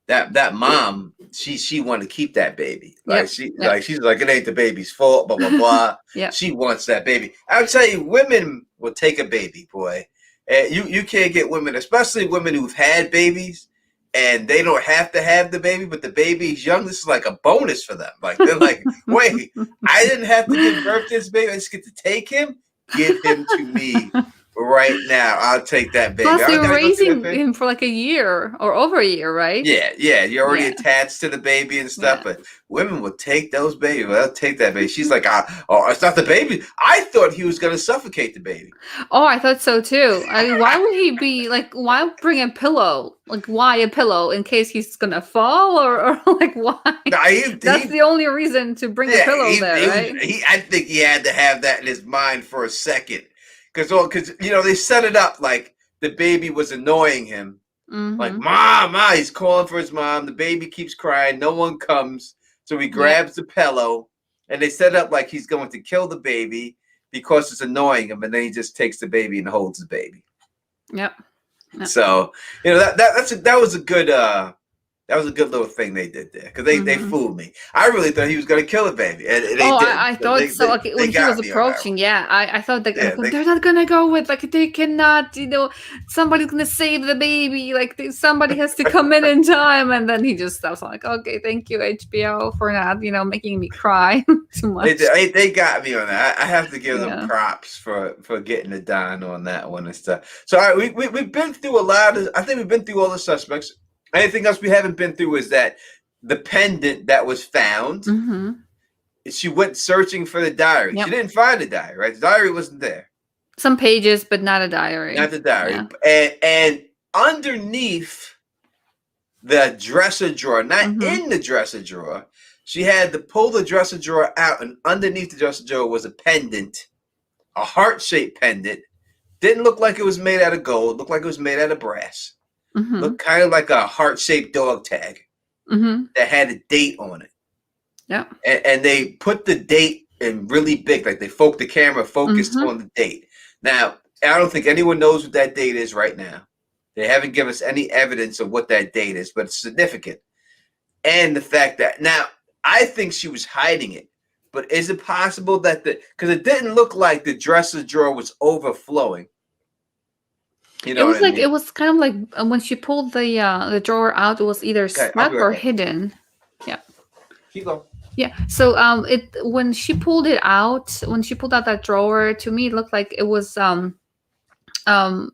Speaker 1: That mom, she wanted to keep that baby. Like she's like, it ain't the baby's fault, blah blah blah. She wants that baby. I'll tell you, women will take a baby, boy. You can't get women, especially women who've had babies, and they don't have to have the baby, but the baby's young. This is like a bonus for them. Like, they're like, wait, I didn't have to give birth to this baby. I just get to take him. Give him to me. right now. I'll take that baby.
Speaker 2: Plus,
Speaker 1: I
Speaker 2: you're
Speaker 1: gotta go see that
Speaker 2: raising
Speaker 1: baby.
Speaker 2: him for like a year or over a year, right?
Speaker 1: Yeah. You're already attached to the baby and stuff, but women will take those babies. Well, they'll take that baby. She's like, oh, it's not the baby. I thought he was gonna suffocate the baby.
Speaker 2: Oh, I thought so too. I mean, why would he be like? Why bring a pillow? Like, why a pillow in case he's gonna fall, or like why? That's the only reason to bring a pillow there, right?
Speaker 1: I think he had to have that in his mind for a second, because they set it up like the baby was annoying him. Like, mom, he's calling for his mom. The baby keeps crying. No one comes. So he grabs the pillow, and they set up like he's going to kill the baby because it's annoying him. And then he just takes the baby and holds the baby.
Speaker 2: Yep.
Speaker 1: So, that was a good little thing they did there, because they fooled me. I really thought he was going to kill the baby. And they didn't.
Speaker 2: I thought so. Like, when he was approaching, I thought that they're not going to go with, like, they cannot, somebody's going to save the baby. Like, somebody has to come in time. And then he just stops. I'm like, okay, thank you, HBO, for not, making me cry too much.
Speaker 1: They got me on that. I have to give them props for getting it done on that one and stuff. So, all right, we've been through I think we've been through all the suspects. Anything else we haven't been through is that the pendant that was found. She went searching for the diary. She didn't find the diary, right? The diary wasn't there.
Speaker 2: Some pages, but not a diary.
Speaker 1: Not the diary. Yeah. And underneath the dresser drawer, not in the dresser drawer, she had to pull the dresser drawer out, and underneath the dresser drawer was a pendant, a heart-shaped pendant. Didn't look like it was made out of gold. Looked like it was made out of brass. Looked kind of like a heart-shaped dog tag that had a date on it. Yeah. And they put the date in really big, like the camera focused on the date. Now, I don't think anyone knows what that date is right now. They haven't given us any evidence of what that date is, but it's significant. And the fact that, now, I think she was hiding it, but is it possible that because it didn't look like the dresser drawer was overflowing. It was
Speaker 2: like, it was kind of like when she pulled the drawer out, it was either stuck or hidden. Yeah.
Speaker 1: Keep going.
Speaker 2: Yeah. So when she pulled out that drawer, to me it looked like it was kind of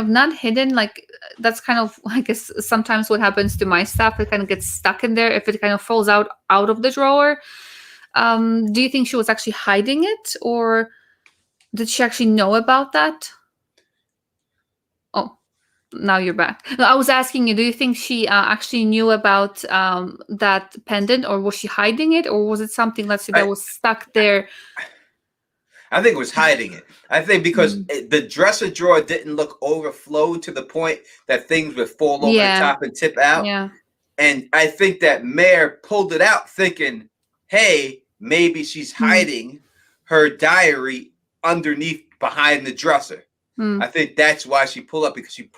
Speaker 2: not hidden. Like, that's kind of, I guess, sometimes what happens to my stuff, it kind of gets stuck in there if it kind of falls out of the drawer. Do you think she was actually hiding it, or did she actually know about that? Oh, now you're back. No, I was asking you, do you think she actually knew about that pendant, or was she hiding it, or was it something, let's say, that was stuck there?
Speaker 1: I think it was hiding it. I think because the dresser drawer didn't look overflowed to the point that things would fall over the top and tip out. Yeah. And I think that Mare pulled it out thinking, hey, maybe she's hiding her diary behind the dresser. I think that's why she pulled up, because she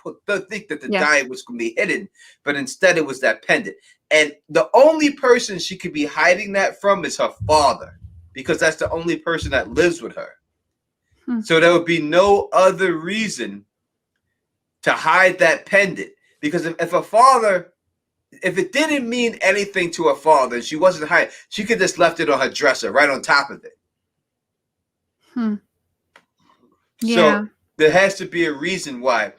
Speaker 1: think that the diary was going to be hidden, but instead it was that pendant. And the only person she could be hiding that from is her father, because that's the only person that lives with her. So there would be no other reason to hide that pendant, because if it didn't mean anything to her father and she wasn't hiding, she could just left it on her dresser right on top of it. Yeah. So there has to be a reason why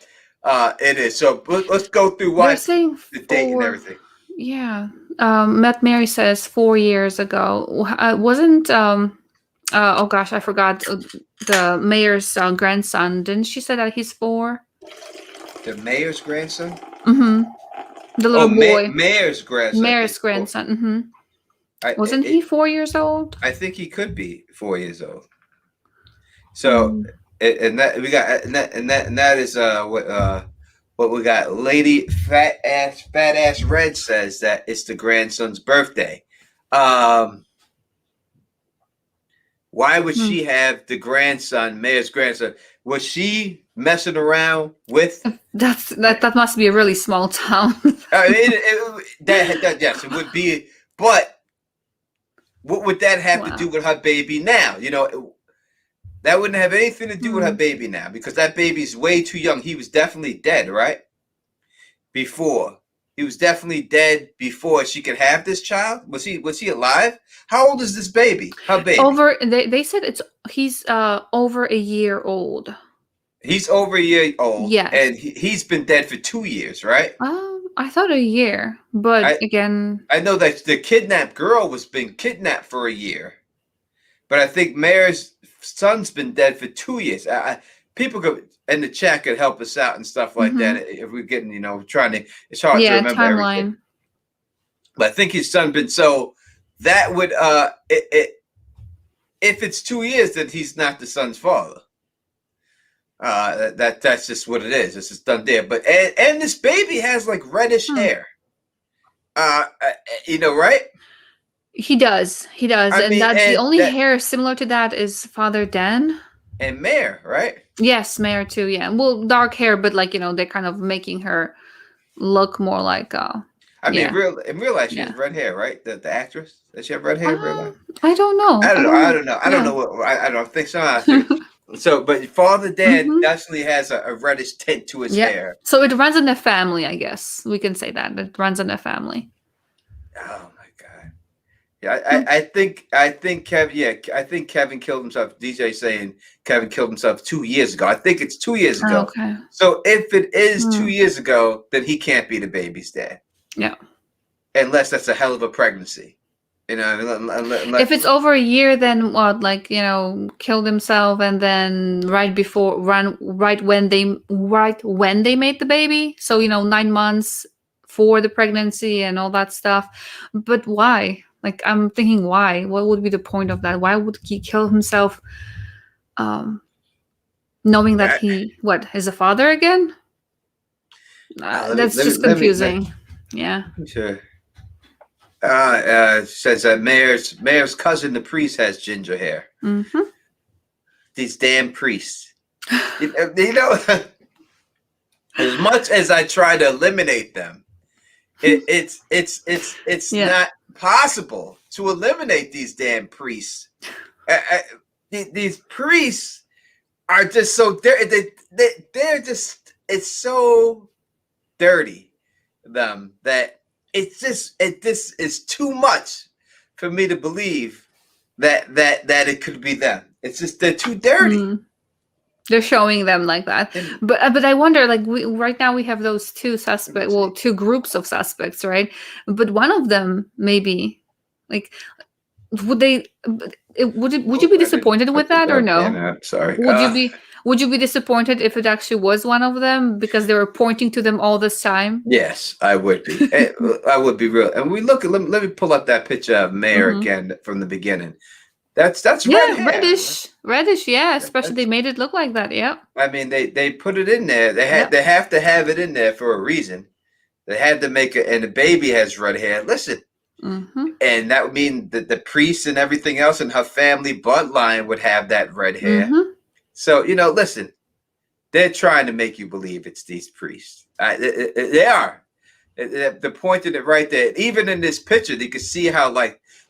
Speaker 1: it is. So let's go through why the date and everything.
Speaker 2: Yeah. Matt Mary says 4 years ago. Wasn't, oh gosh, I forgot, the mayor's grandson. Didn't she say that he's 4?
Speaker 1: The mayor's grandson?
Speaker 2: The little boy.
Speaker 1: Mayor's grandson.
Speaker 2: Mayor's grandson. Wasn't he 4 years old?
Speaker 1: I think he could be 4 years old. So... And that we got, and that is what we got. Lady fat ass Red says that it's the grandson's birthday. Why would she have the grandson, Mayor's grandson? Was she messing around with?
Speaker 2: That must be a really small town.
Speaker 1: Yes, it would be. But what would that have to do with her baby now? That wouldn't have anything to do with her baby now, because that baby's way too young. He was definitely dead, right? Before. He was definitely dead before she could have this child. Was he alive? How old is this baby? Her baby?
Speaker 2: They said he's over a year old.
Speaker 1: He's over a year old.
Speaker 2: Yes.
Speaker 1: And he's been dead for 2 years, right?
Speaker 2: I thought a year, but again,
Speaker 1: I know that the kidnapped girl was being kidnapped for a year, but I think Mare's son's been dead for 2 years. People could in the chat could help us out and stuff like that if we're getting, trying to. It's hard to remember
Speaker 2: timeline.
Speaker 1: everything. But I think his son been so that would if it's 2 years, then he's not the son's father. That's just what it is. This is done there. But and this baby has like reddish hair. Right?
Speaker 2: He does. The only hair similar to that is Father Dan.
Speaker 1: And Mare, right?
Speaker 2: Yes, Mare too, yeah. Well, dark hair, but they're kind of making her look more like
Speaker 1: in real life she has red hair, right? The actress? Does she have red hair in real life?
Speaker 2: I don't know.
Speaker 1: I don't know. I don't know. I don't think so. So, but Father Dan definitely has a reddish tint to his hair.
Speaker 2: So it runs in the family, I guess. We can say that. It runs in the family.
Speaker 1: Oh my God. Yeah, I think Kevin killed himself. DJ saying Kevin killed himself 2 years ago. I think it's 2 years ago.
Speaker 2: Okay.
Speaker 1: So if it is 2 years ago, then he can't be the baby's dad.
Speaker 2: Yeah.
Speaker 1: Unless that's a hell of a pregnancy.
Speaker 2: If it's over a year, then what? Killed himself, and then right when they made the baby. So 9 months for the pregnancy and all that stuff. But why? I'm thinking, why? What would be the point of that? Why would he kill himself? Knowing that he is a father again? That's just confusing. Yeah.
Speaker 1: Sure. Says that Mayor's cousin, the priest, has ginger hair.
Speaker 2: Mm-hmm.
Speaker 1: These damn priests. As much as I try to eliminate them, it's not possible to eliminate these damn priests. These priests are just so they're just it's so dirty that this is too much for me to believe that it could be them. It's just they're too dirty.
Speaker 2: They're showing them like that, but I wonder, right now we have those two suspects, two groups of suspects, right? But one of them maybe, would you be disappointed with that or no?
Speaker 1: Yeah, sorry.
Speaker 2: Would you be disappointed if it actually was one of them because they were pointing to them all this time?
Speaker 1: Yes, I would be. I would be real. And let me pull up that picture of Mare again from the beginning. That's red hair.
Speaker 2: reddish. Yeah, especially they made it look like that. Yeah.
Speaker 1: I mean, they put it in there. They have to have it in there for a reason. They had to make it, and the baby has red hair. Listen. And that would mean that the priest and everything else in her family bloodline would have that red hair. So, listen, they're trying to make you believe it's these priests. They are. They're pointing it right there. Even in this picture, you can see how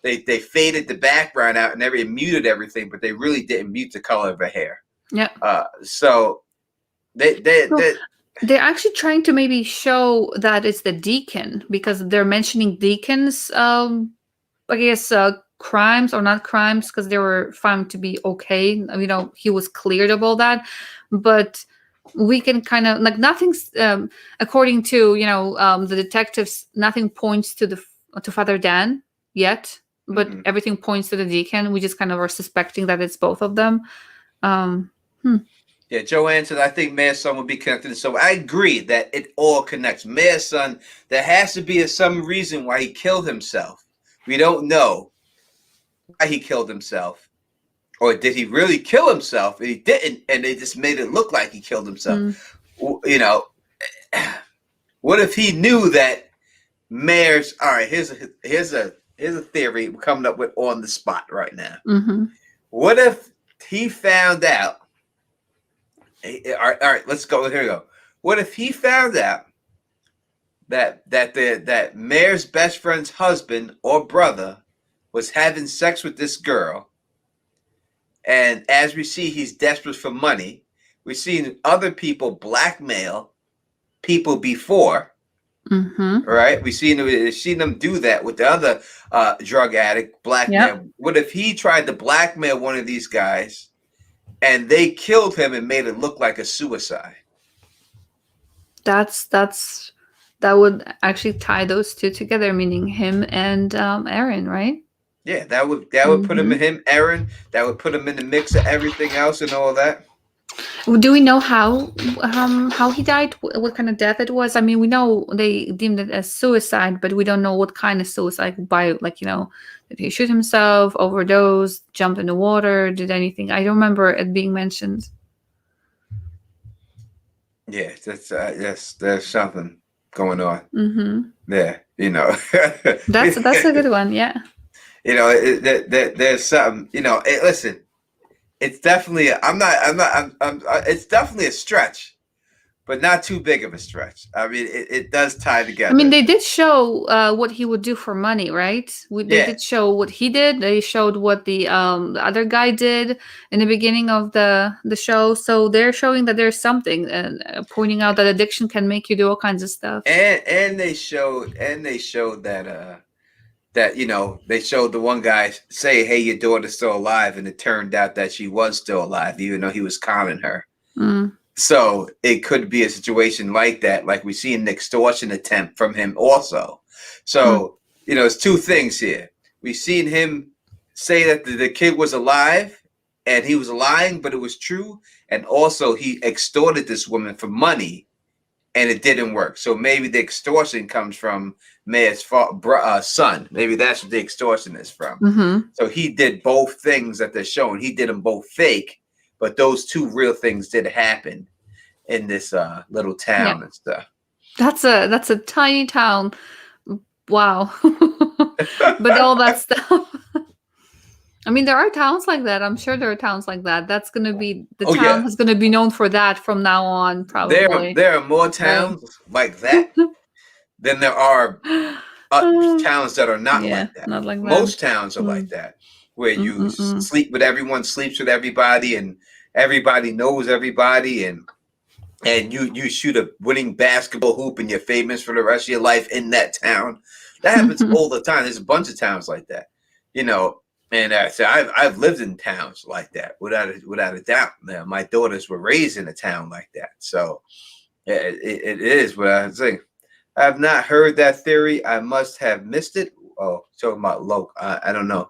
Speaker 1: they faded the background out and they muted everything, but they really didn't mute the color of her hair.
Speaker 2: Yeah.
Speaker 1: So
Speaker 2: they're actually trying to maybe show that it's the deacon because they're mentioning deacons. I guess crimes or not crimes because they were found to be okay. He was cleared of all that, but we can kind of nothing's according to the detectives. Nothing points to Father Dan yet, but everything points to the deacon. We just kind of are suspecting that it's both of them.
Speaker 1: Yeah, Joanne said, I think Mayor's son would be connected. So I agree that it all connects. Mayor's son, there has to be some reason why he killed himself. We don't know why he killed himself. Or did he really kill himself? And he didn't, and they just made it look like he killed himself. What if he knew that Mayor's... All right, here's a theory we're coming up with on the spot right now. What if he found out... All right, let's go. Here we go. What if he found out that Mayor's best friend's husband or brother was having sex with this girl, and as we see, he's desperate for money. We've seen other people blackmail people before, right? We've seen them do that with the other drug addict blackmail. What if he tried to blackmail one of these guys? and they killed him and made it look like a suicide.
Speaker 2: That would actually tie those two together, meaning him and Aaron, right?
Speaker 1: Yeah, that would put him, Aaron. That would put him in the mix of everything else and all that.
Speaker 2: Do we know how he died? What kind of death it was? I mean, we know they deemed it as suicide, but we don't know what kind of suicide. By did he shoot himself, overdose, jump in the water, did anything? I don't remember it being mentioned.
Speaker 1: Yeah, that's there's something going on.
Speaker 2: Yeah,
Speaker 1: that's
Speaker 2: a good one. Yeah,
Speaker 1: there's something. Listen. It's definitely it's definitely a stretch, but not too big of a stretch. I mean, it does tie together.
Speaker 2: I mean, they did show what he would do for money, right? They did show what he did. They showed what the other guy did in the beginning of the show. So they're showing that there's something, and pointing out that addiction can make you do all kinds of stuff.
Speaker 1: And they showed that they showed the one guy say, "Hey, your daughter's still alive," and it turned out that she was still alive, even though he was conning her. So it could be a situation like that, like we see an extortion attempt from him also. So it's two things here. We've seen him say that the kid was alive and he was lying, but it was true, and also he extorted this woman for money. And it didn't work. So maybe the extortion comes from Mayor's son. Maybe that's what the extortion is from. So he did both things that they're showing. He did them both fake, but those two real things did happen in this little town and stuff.
Speaker 2: That's a tiny town. Wow. But all that stuff. I mean, there are towns like that. I'm sure there are towns like that. That's going to be the town is going to be known for that from now on. Probably
Speaker 1: there are more towns like that than there are towns that are not like that.
Speaker 2: Not like that.
Speaker 1: Most towns are like that, where you sleep with everyone, sleeps with everybody, and everybody knows everybody, and you shoot a winning basketball hoop, and you're famous for the rest of your life in that town. That happens all the time. There's a bunch of towns like that, And so I've lived in towns like that without a doubt. Now, my daughters were raised in a town like that, so it is what I think. I have not heard that theory. I must have missed it. Oh, talking about Loke. I don't know.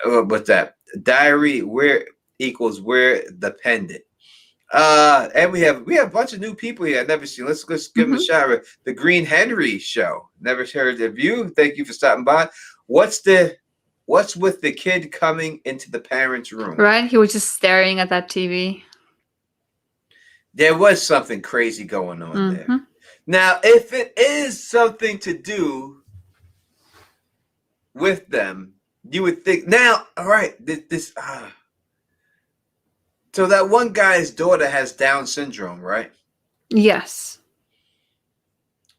Speaker 1: But that diary where equals where the pendant. And we have a bunch of new people here I've never seen. Let's give them a shout. The Green Henry Show. Never heard of you. Thank you for stopping by. What's with the kid coming into the parents' room?
Speaker 2: Right? He was just staring at that TV.
Speaker 1: There was something crazy going on there. Now, if it is something to do with them, you would think. Now, all right, so that one guy's daughter has Down syndrome, right?
Speaker 2: Yes.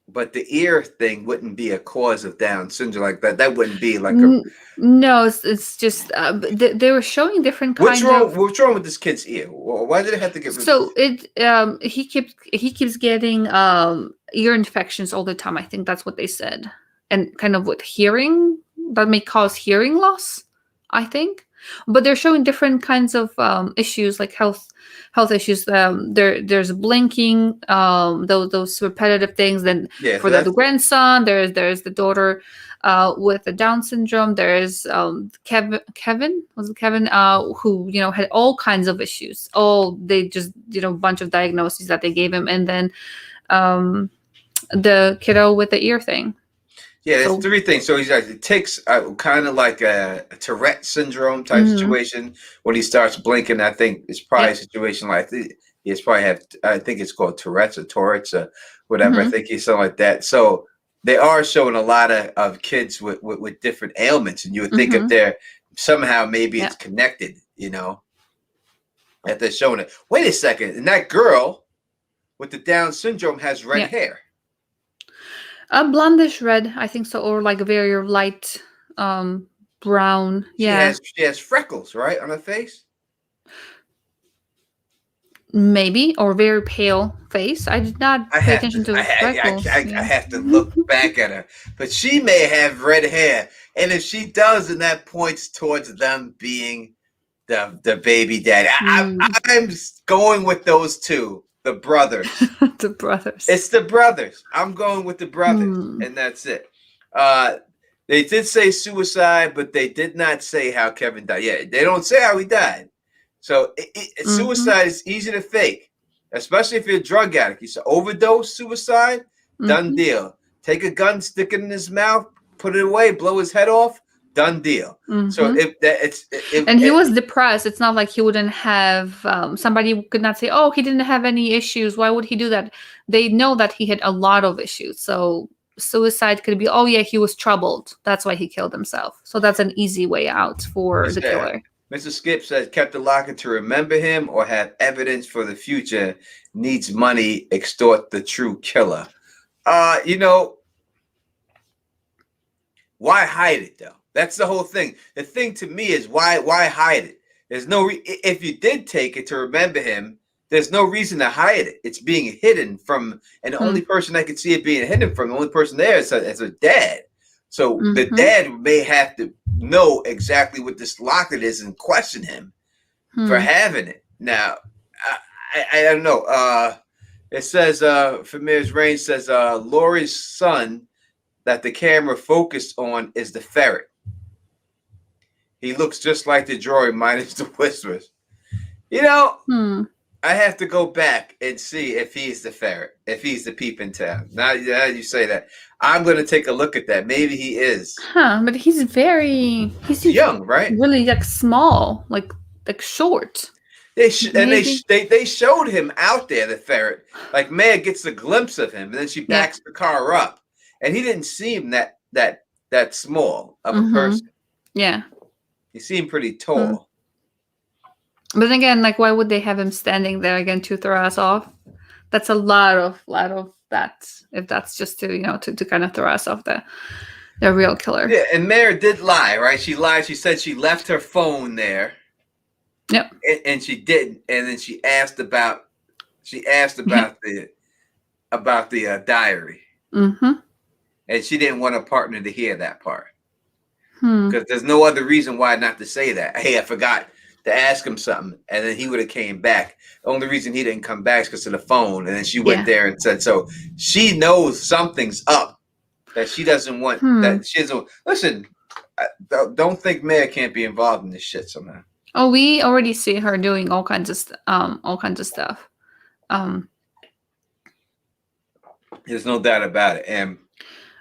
Speaker 1: But the ear thing wouldn't be a cause of Down syndrome like that. That wouldn't be like
Speaker 2: no. It's just they were showing different kinds of.
Speaker 1: What's wrong with this kid's ear? Why did it have to get?
Speaker 2: So he keeps getting ear infections all the time. I think that's what they said, and kind of with hearing that may cause hearing loss. I think, but they're showing different kinds of issues like health issues. There's blinking, those repetitive things. Then for the grandson, there's the daughter with the Down syndrome. There's Kevin who had all kinds of issues. They just a bunch of diagnoses that they gave him, and then the kiddo with the ear thing.
Speaker 1: Yeah, there's three things. So he's it takes kind of like a Tourette syndrome type situation when he starts blinking. I think it's probably a situation like he's probably have. I think it's called Tourette's or whatever. I think he's something like that. So they are showing a lot of kids with different ailments, and you would think if they're somehow maybe it's connected, that they're showing it. Wait a second, and that girl with the Down syndrome has red hair.
Speaker 2: A blondish red, I think so, or like a very light brown. Yeah,
Speaker 1: she has freckles, right, on her face.
Speaker 2: Maybe, or very pale face. I did not pay attention to freckles.
Speaker 1: I have to look back at her, but she may have red hair, and if she does, then that points towards them being the baby daddy. I'm going with those two, the brothers.
Speaker 2: The brothers.
Speaker 1: It's the brothers. I'm going with the brothers, and that's it. They did say suicide, but they did not say how Kevin died. Yeah, they don't say how he died. So suicide is easy to fake, especially if you're a drug addict. You say overdose, suicide, done deal. Take a gun, stick it in his mouth, put it away, blow his head off, done deal. So
Speaker 2: and he was depressed. It's not like he wouldn't have somebody could not say, oh, he didn't have any issues. Why would he do that? They know that he had a lot of issues. So suicide could be, oh yeah, he was troubled. That's why he killed himself. So that's an easy way out for the killer.
Speaker 1: Mr. Skip says kept the locker to remember him or have evidence for the future. Needs money, extort the true killer. You know, why hide it though? That's the whole thing. The thing to me is why hide it? There's no if you did take it to remember him, there's no reason to hide it. It's being hidden from, and the only person I could see it being hidden from, the only person there is a dad. So the dad may have to know exactly what this locket is and question him for having it. Now, I don't know. It says, Famir's Range says, Laurie's son that the camera focused on is the ferret. He looks just like the drawing minus the whispers. You know, I have to go back and see if he's the ferret, if he's the Peeping Tom. Now you say that, I'm going to take a look at that. Maybe he is.
Speaker 2: But he's
Speaker 1: young, right?
Speaker 2: Really like small, like short.
Speaker 1: They showed him out there, the ferret. Like Maya gets a glimpse of him, and then she backs the car up, and he didn't seem that small of a person. Yeah, he seemed pretty tall.
Speaker 2: But then again, like, why would they have him standing there again to throw us off? That's a lot of that. If that's just to kind of throw us off the real killer.
Speaker 1: Yeah, and Mare did lie, right? She lied. She said she left her phone there.
Speaker 2: Yep.
Speaker 1: And she didn't. And then she asked about the diary. And she didn't want a partner to hear that part. Because there's no other reason why not to say that. Hey, I forgot to ask him something, and then he would have came back. The only reason he didn't come back is because of the phone, and then she went there and said, so she knows something's up that she doesn't want. That she doesn't listen. Don't think Mare can't be involved in this shit somehow.
Speaker 2: Oh, we already see her doing all kinds of stuff.
Speaker 1: There's no doubt about it. And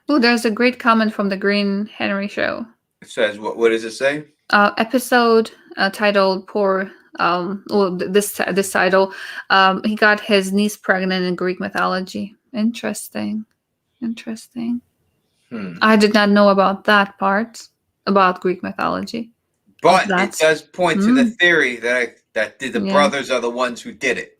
Speaker 2: there's a great comment from the Green Henry show.
Speaker 1: It says, what does it say?
Speaker 2: Episode titled "Poor." This title. He got his niece pregnant in Greek mythology. Interesting. I did not know about that part about Greek mythology.
Speaker 1: But it does point to the theory that the brothers are the ones who did it.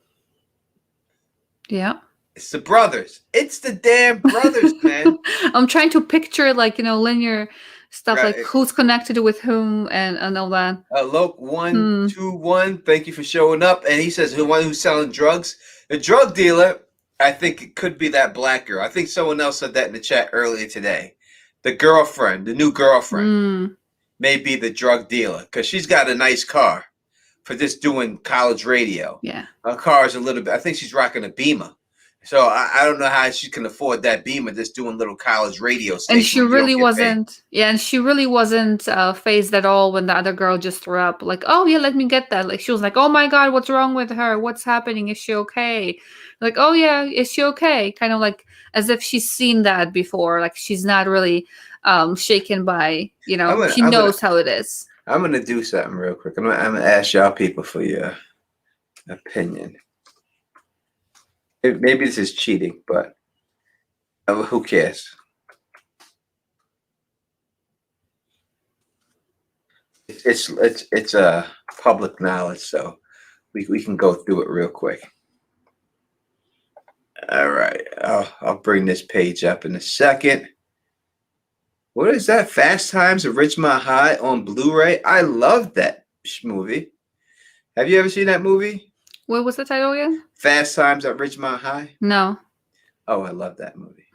Speaker 2: Yeah.
Speaker 1: It's the brothers. It's the damn brothers, man.
Speaker 2: I'm trying to picture linear stuff, like who's connected with whom and all that.
Speaker 1: Loke 121, thank you for showing up. And he says the one who's selling drugs, the drug dealer. I think it could be that black girl. I think someone else said that in the chat earlier today. The girlfriend, the new girlfriend, may be the drug dealer because she's got a nice car for just doing college radio. Yeah, her car is a little bit. I think she's rocking a Beamer. So I don't know how she can afford that Beamer just doing little college radio stations.
Speaker 2: And she really wasn't. Yeah, and she really wasn't phased at all when the other girl just threw up. Like, oh yeah, let me get that. Like she was like, oh my god, what's wrong with her? What's happening? Is she okay? Like, oh yeah, is she okay? Kind of like as if she's seen that before. Like she's not really shaken by she knows how it is.
Speaker 1: I'm gonna do something real quick. I'm gonna ask y'all people for your opinion. Maybe this is cheating, but who cares? It's public knowledge, so we can go through it real quick. All right, I'll bring this page up in a second. What is that? Fast Times at Ridgemont High on Blu-ray. I love that movie. Have you ever seen that movie?
Speaker 2: What was the title again?
Speaker 1: Fast Times at Ridgemont High.
Speaker 2: No.
Speaker 1: Oh, I love that movie.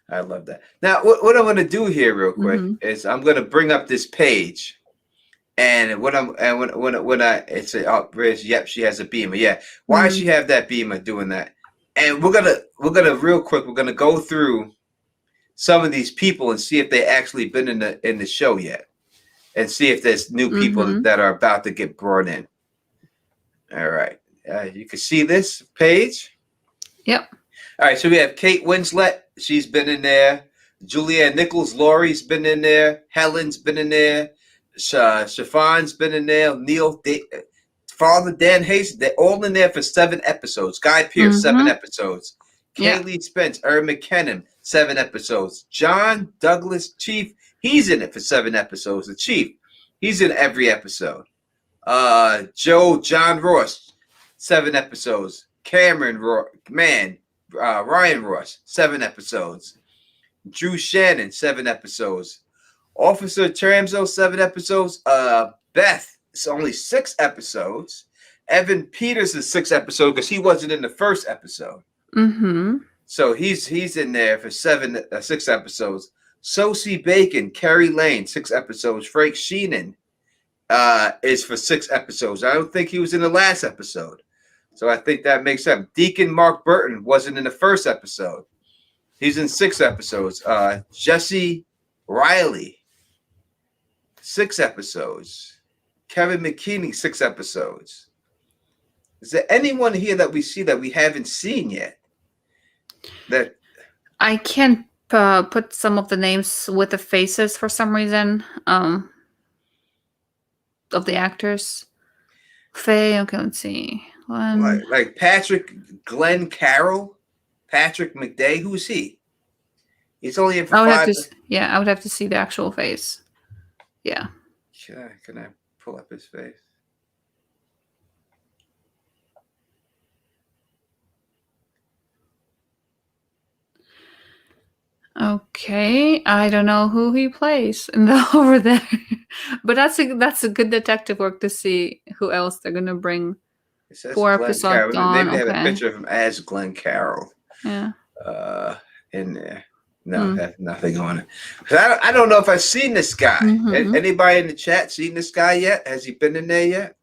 Speaker 1: I love that. Now, what I'm going to do here real quick is I'm going to bring up this page, And when I it's yep, she has a beamer. Yeah, why does she have that beamer doing that? And we're gonna real quick. We're gonna go through some of these people and see if they actually been in the show yet, and see if there's new people that are about to get brought in. All right, you can see this page.
Speaker 2: Yep.
Speaker 1: All right, so we have Kate Winslet. She's been in there. Julianne Nicholson, Laurie's been in there. Helen's been in there. Stefan's been in there. Father Dan Hayes, they're all in there for 7 episodes. Guy Pearce, 7 episodes. Kaylee Spence, Erm McKenna, 7 episodes. John Douglas Chief, he's in it for 7 episodes. The Chief, he's in every episode. John Ross, 7 episodes. Ryan Ross, 7 episodes. Drew Shannon, 7 episodes. Officer Tramzo, 7 episodes. Beth, it's only 6 episodes. Evan Peters is 6 episodes because he wasn't in the first episode. So he's in there for 6 episodes. Sosie Bacon, Kerry Lane, 6 episodes. Frank Sheenan is for 6 episodes. I don't think he was in the last episode. So I think that makes sense. Deacon Mark Burton wasn't in the first episode. He's in 6 episodes. Jesse Riley, 6 episodes. Kevin McKinney, 6 episodes. Is there anyone here that we see that we haven't seen yet? That
Speaker 2: I can't put some of the names with the faces for some reason of the actors. Faye, okay, let's see.
Speaker 1: Like Patrick Glenn Carroll, Patrick McDay. Who's he? He's only in for 5.
Speaker 2: I would have to see the actual face. Yeah.
Speaker 1: Can I pull up his face?
Speaker 2: Okay, I don't know who he plays over there, but that's a good detective work to see who else they're gonna bring. 4 episodes on.
Speaker 1: Maybe they have a picture of him as Glenn Carroll.
Speaker 2: Yeah.
Speaker 1: In there. No, that's nothing on it. I don't know if I've seen this guy. Anybody in the chat seen this guy yet? Has he been in there yet?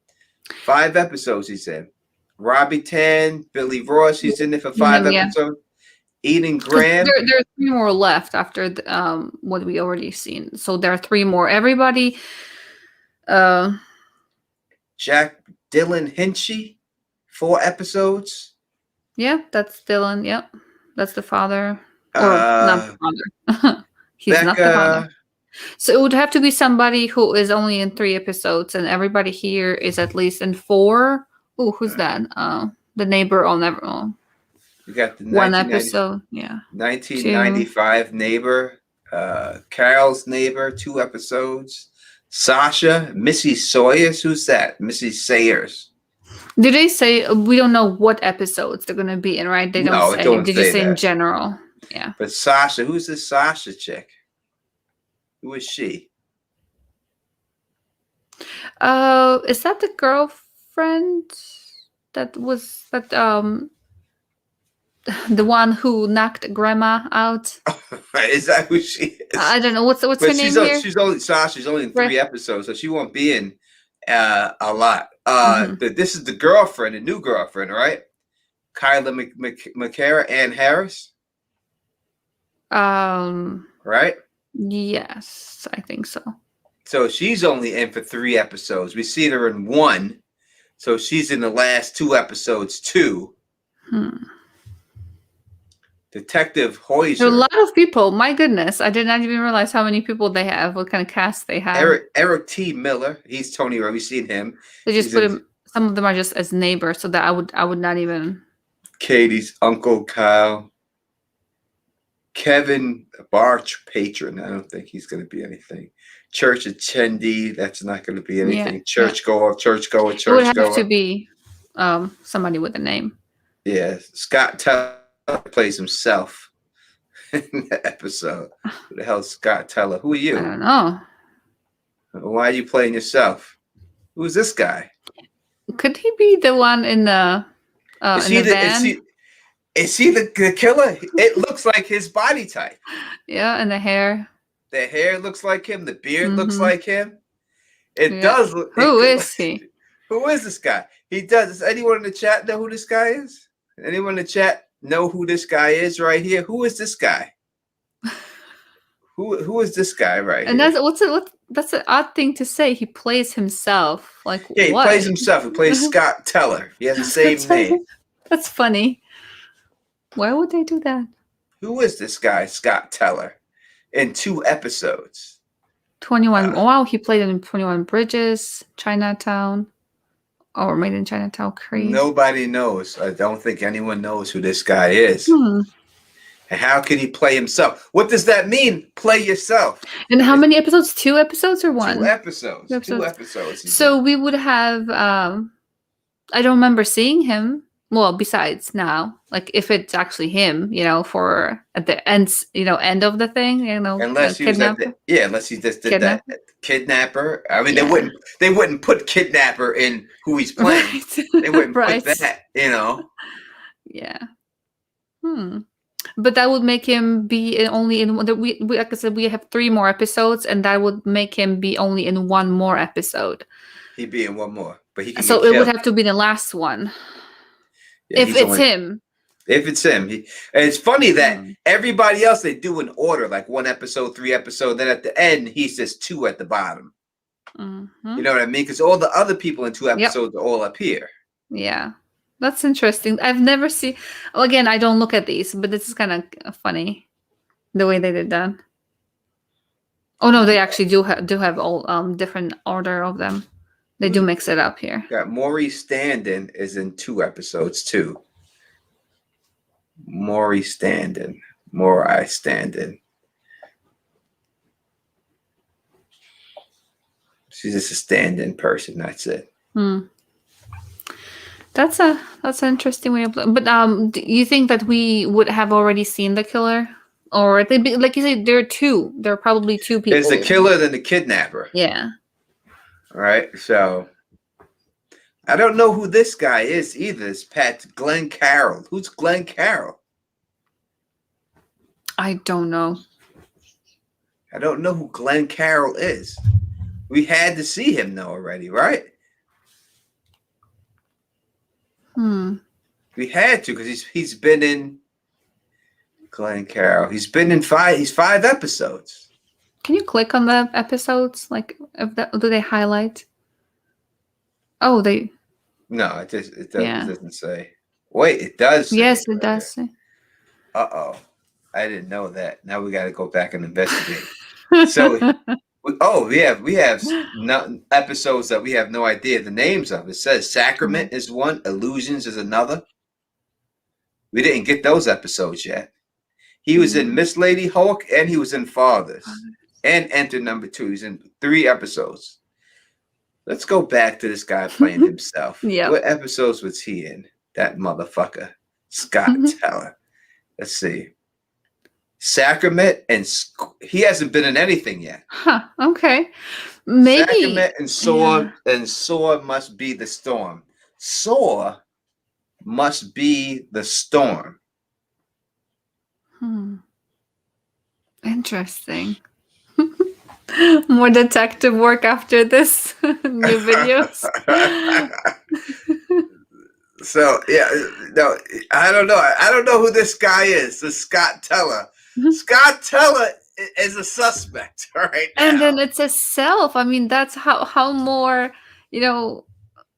Speaker 1: 5 episodes he's in. Robbie Tan, Billy Ross, he's in there for 5 episodes. Eden Graham.
Speaker 2: There are 3 more left after what we already seen. So there are 3 more. Everybody.
Speaker 1: Jack Dylan Hinchy, 4 episodes.
Speaker 2: Yeah, that's Dylan. Yep, that's the father. Or not the father. He's Becca, not the father. So it would have to be somebody who is only in 3 episodes, and everybody here is at least in 4. Oh, who's that? The neighbor on every.
Speaker 1: You got the
Speaker 2: 1 episode. Yeah.
Speaker 1: 1995 2. Neighbor. Carol's neighbor, 2 episodes. Sasha, Missy Sawyers. Who's that? Missy Sayers.
Speaker 2: Did they say we don't know what episodes they're gonna be in, right? They don't say. Did you say in general? Yeah.
Speaker 1: But Sasha, who's this Sasha chick? Who is she?
Speaker 2: Is that the girlfriend that was the one who knocked grandma out?
Speaker 1: Is that who she is?
Speaker 2: I don't know. What's her name here?
Speaker 1: Sasha's only in 3 episodes, so she won't be in a lot. This is the girlfriend, the new girlfriend, right? Kyla McCara, Ann Harris. Right?
Speaker 2: Yes, I think so.
Speaker 1: So she's only in for 3 episodes. We see her in 1, so she's in the last 2 episodes too. Detective Hoyser.
Speaker 2: There are a lot of people. My goodness, I did not even realize how many people they have. What kind of cast they have?
Speaker 1: Eric T. Miller. He's Tony Rowe. We've seen him.
Speaker 2: They just put him. Some of them are just as neighbors, so that I would not even.
Speaker 1: Katie's uncle Kyle. Kevin Barch patron. I don't think he's going to be anything. Church attendee. That's not going to be anything. Yeah, churchgoer. It would
Speaker 2: have to be somebody with a name.
Speaker 1: Yeah, Scott Teller plays himself in the episode. Who the hell's Scott Teller? Who are you?
Speaker 2: I don't know.
Speaker 1: Why are you playing yourself? Who's this guy?
Speaker 2: Could he be the one in the van?
Speaker 1: Is he the killer? It looks like his body type.
Speaker 2: Yeah, and the hair.
Speaker 1: The hair looks like him. The beard looks like him. It does look.
Speaker 2: Who is he?
Speaker 1: Who is this guy? He does. Does anyone in the chat know who this guy is? Anyone in the chat know who this guy is right here? Who is this guy? Who is this guy right
Speaker 2: and
Speaker 1: here?
Speaker 2: That's an odd thing to say. He plays himself. Like,
Speaker 1: yeah, he
Speaker 2: what?
Speaker 1: plays himself. He plays Scott Teller. He has the same name.
Speaker 2: That's funny. Why would they do that?
Speaker 1: Who is this guy, Scott Teller, in 2 episodes?
Speaker 2: 21. Wow, he played in 21 Bridges, Chinatown, or Made in Chinatown. Crazy.
Speaker 1: Nobody knows. I don't think anyone knows who this guy is. And how can he play himself? What does that mean? Play yourself.
Speaker 2: And how many episodes? 2 episodes or 1?
Speaker 1: 2 episodes. 2 episodes.
Speaker 2: So we would have. I don't remember seeing him. Well, besides now, like if it's actually him, for at the end, end of the thing,
Speaker 1: unless he was unless he just did that kidnapper. I mean, they wouldn't put kidnapper in who he's playing. Right. They wouldn't put that,
Speaker 2: Yeah. But that would make him be only in we like I said, we have 3 more episodes, and that would make him be only in 1 more episode.
Speaker 1: He'd be in 1 more, but he can.
Speaker 2: So it would have to be the last one. Yeah, if it's him.
Speaker 1: If it's him. And it's funny that everybody else, they do in order, like 1 episode, 3 episodes. Then at the end, he says 2 at the bottom. Mm-hmm. You know what I mean? Because all the other people in 2 episodes are all up here.
Speaker 2: Yeah. That's interesting. I've never seen... Well, again, I don't look at these, but this is kind of funny, the way they did that. Oh, no, they actually do have all different order of them. They do mix it up here.
Speaker 1: Yeah, Maurice Standen is in 2 episodes too. Maurice Standen. She's just a stand-in person. That's it.
Speaker 2: That's an interesting way of. But do you think that we would have already seen the killer, or they be, like you said, there are 2. There are probably 2 people.
Speaker 1: There's the killer, then the kidnapper.
Speaker 2: Yeah.
Speaker 1: All right. So I don't know who this guy is either. It's Glenn Carroll. Who's Glenn Carroll?
Speaker 2: I don't know.
Speaker 1: I don't know who Glenn Carroll is. We had to see him though already, right? We had to, because he's been in Glenn Carroll. He's been in 5 episodes.
Speaker 2: Can you click on the episodes? Like, do they highlight? Oh, they.
Speaker 1: No, it doesn't say. Wait, it does.
Speaker 2: Yes, it does say.
Speaker 1: Uh-oh. I didn't know that. Now we got to go back and investigate. So, we have episodes that we have no idea the names of. It says Sacrament is 1, Illusions is another. We didn't get those episodes yet. He was in Miss Lady Hulk, and he was in Fathers, and Enter number 2. He's in 3 episodes. Let's go back to this guy playing himself. What episodes was he in? That motherfucker, Scott Teller. Let's see. Sacrament, and he hasn't been in anything yet.
Speaker 2: Okay. Maybe.
Speaker 1: Sacrament and Saw, and Saw must be the storm. Saw must be the storm.
Speaker 2: Interesting. More detective work after this new videos.
Speaker 1: So no, I don't know. I don't know who this guy is. This Scott Teller. Scott Teller is a suspect right now.
Speaker 2: And then it says self. I mean, that's how more,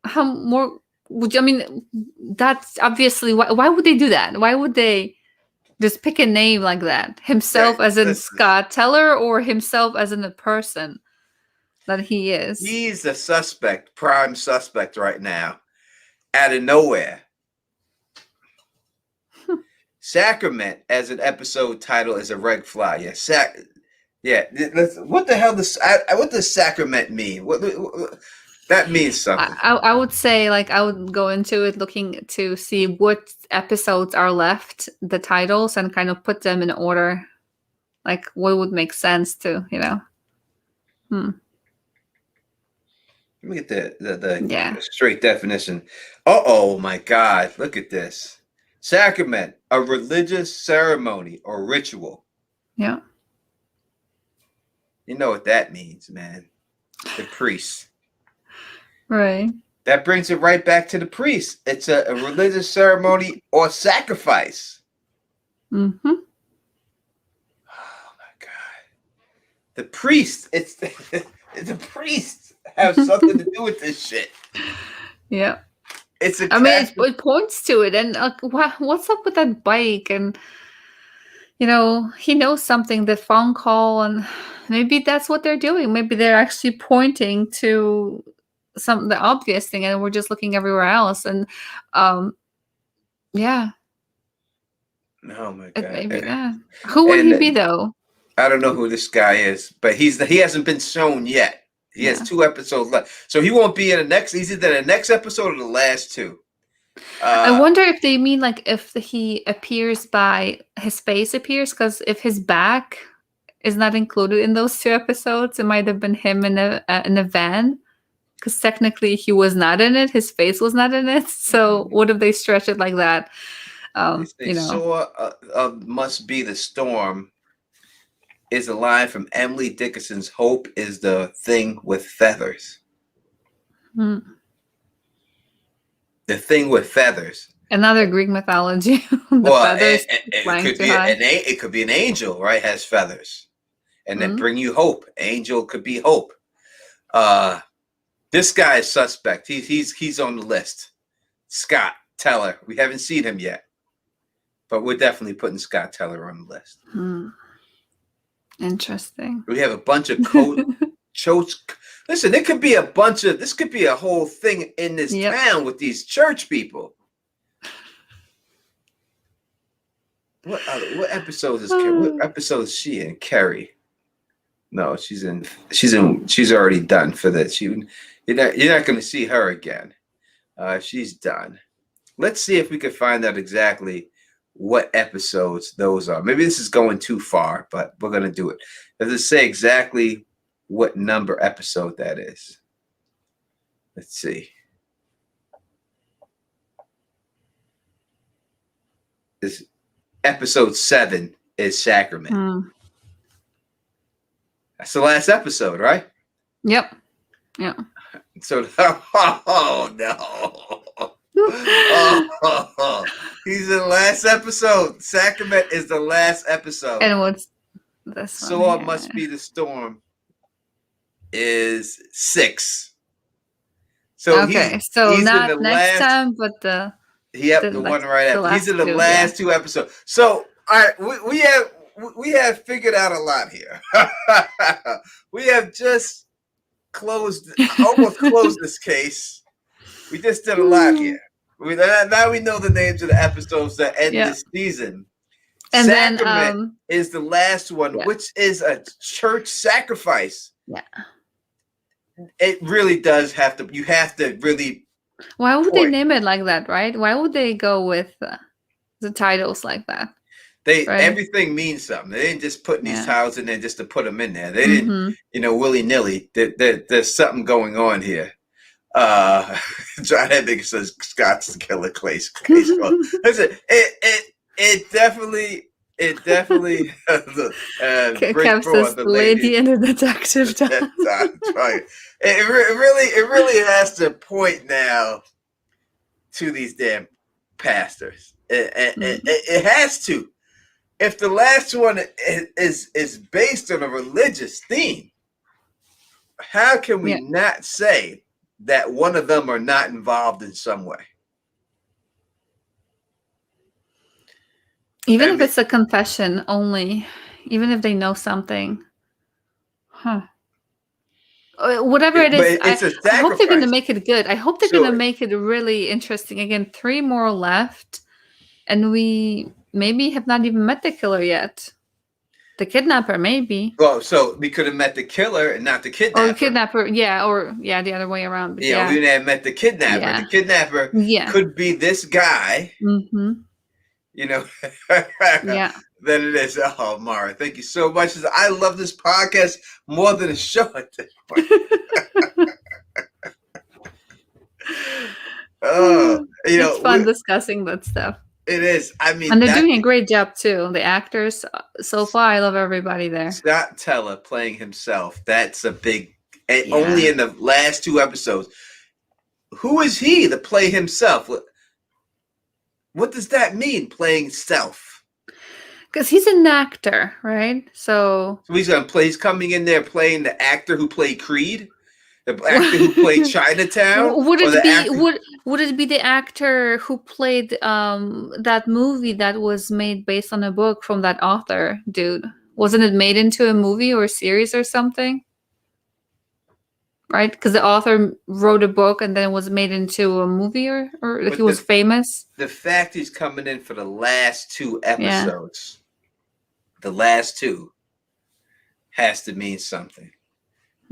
Speaker 2: how more would you, I mean, that's obviously why would they do that? Why would they just pick a name like that? Himself as in Scott Teller, or himself as in the person that he is?
Speaker 1: He's a suspect, prime suspect right now, out of nowhere. Sacrament as an episode title is a red flag. What the hell what does sacrament mean? What that means something.
Speaker 2: I would say, like, I would go into it looking to see what episodes are left, the titles, and kind of put them in order. Like, what would make sense to, Let
Speaker 1: me get the straight definition. Oh my God, look at this. Sacrament, a religious ceremony or ritual.
Speaker 2: Yeah.
Speaker 1: You know what that means, man. the priest.
Speaker 2: Right.
Speaker 1: That brings it right back to the priest. It's a religious ceremony or sacrifice.
Speaker 2: Mm-hmm.
Speaker 1: Oh my God. The priest. It's the priest have something to do with this shit.
Speaker 2: Yeah.
Speaker 1: It's a.
Speaker 2: I mean, it points to it, and what's up with that bike? And he knows something. The phone call, and maybe that's what they're doing. Maybe they're actually pointing to the obvious thing, and we're just looking everywhere else. And yeah.
Speaker 1: Oh my God.
Speaker 2: Maybe that. Who would he be though?
Speaker 1: I don't know who this guy is, but he hasn't been shown yet. He has 2 episodes left, so he won't be in the next. He's either the next episode or the last 2.
Speaker 2: I wonder if they mean like if he appears by his face appears, because if his back is not included in those 2 episodes, it might have been him in a van. Because technically he was not in it, his face was not in it. So what if they stretch it like that?
Speaker 1: Must be the storm. Is a line from Emily Dickinson's "Hope is the thing with feathers."
Speaker 2: Hmm.
Speaker 1: The thing with feathers.
Speaker 2: Another Greek mythology. Feathers
Speaker 1: it could be an angel, right? Has feathers, and then bring you hope. Angel could be hope. This guy is suspect. He's on the list. Scott Teller. We haven't seen him yet, but we're definitely putting Scott Teller on the list.
Speaker 2: Interesting.
Speaker 1: We have a bunch of listen, it could be this could be a whole thing in this town with these church people. What episode is she in? Carrie. No, she's already done for this. You're not going to see her again. She's done. Let's see if we can find out exactly what episodes those are. Maybe this is going too far, but we're going to do it. Does it say exactly what number episode that is? Let's see. This episode 7 is Sacrament. That's the last episode, right?
Speaker 2: Yep. Yeah.
Speaker 1: So, oh no. He's in the last episode. Sacrament is the last episode.
Speaker 2: And what's this one?
Speaker 1: So it must be the storm. Is 6. So
Speaker 2: he's not next time, but the
Speaker 1: one right after. He's in the last 2 episodes. So all right, we have figured out a lot here. We have just almost closed this case. We just did a lot here. Now we know the names of the episodes that end this season. And Sacrament is the last one, which is a church sacrifice.
Speaker 2: Yeah.
Speaker 1: It really does have to. You have to really.
Speaker 2: Why would they name it like that, right? Why would they go with the titles like that?
Speaker 1: Everything means something. They didn't just put these titles in there just to put them in there. They didn't, willy nilly. There's something going on here. John Hedvig says Scott's the killer case. Listen, it definitely.
Speaker 2: Kev says the lady and the detective.
Speaker 1: That's right. It really has to point now to these damn pastors. It has to. If the last one is based on a religious theme, how can we not say that one of them are not involved in some way?
Speaker 2: Even if it's a confession only, even if they know something. Whatever it is, I hope they're going to make it good. I hope they're going to make it really interesting. Again, 3 more left, and we maybe have not even met the killer yet. The kidnapper, maybe.
Speaker 1: Well, so we could have met the killer and not the kidnapper.
Speaker 2: Or the kidnapper, the other way around. But
Speaker 1: we didn't have met the kidnapper. Yeah. The kidnapper could be this guy.
Speaker 2: Mm-hmm.
Speaker 1: Than it is. Oh, Mara, thank you so much. I love this podcast more than a show at this point.
Speaker 2: It's fun discussing that stuff.
Speaker 1: It is. I mean,
Speaker 2: and they're doing a great job too. The actors so far, I love everybody there.
Speaker 1: Scott Teller playing himself. That's a big and only in the last 2 episodes. Who is he to play himself? What does that mean, playing self?
Speaker 2: Because he's an actor, right? So
Speaker 1: he's gonna play. He's coming in there playing the actor who played Creed, the actor who played Chinatown.
Speaker 2: Would it be the actor who played that movie that was made based on a book from that author dude? Wasn't it made into a movie or a series or something? Right, because the author wrote a book and then it was made into a movie, or he was famous.
Speaker 1: The fact he's coming in for the last 2 episodes, the last 2, has to mean something.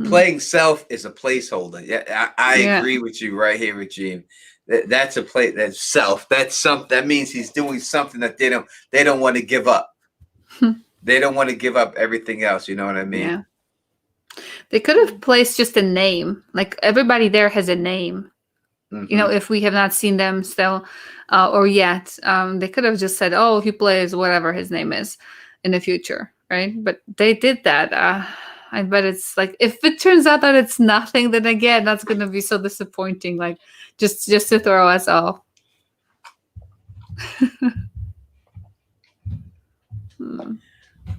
Speaker 1: Playing self is a placeholder. Yeah, I agree with you right here, Regine. That's a play. That's self. That's something. That means he's doing something that they don't want to give up. They don't want to give up everything else. You know what I mean?
Speaker 2: Yeah. They could have placed just a name. Like everybody there has a name. You know, if we have not seen them still or yet, they could have just said, "Oh, he plays whatever his name is in the future," right? But they did that. I bet it's like, if it turns out that it's nothing, then again, that's going to be so disappointing. Like just to throw us off.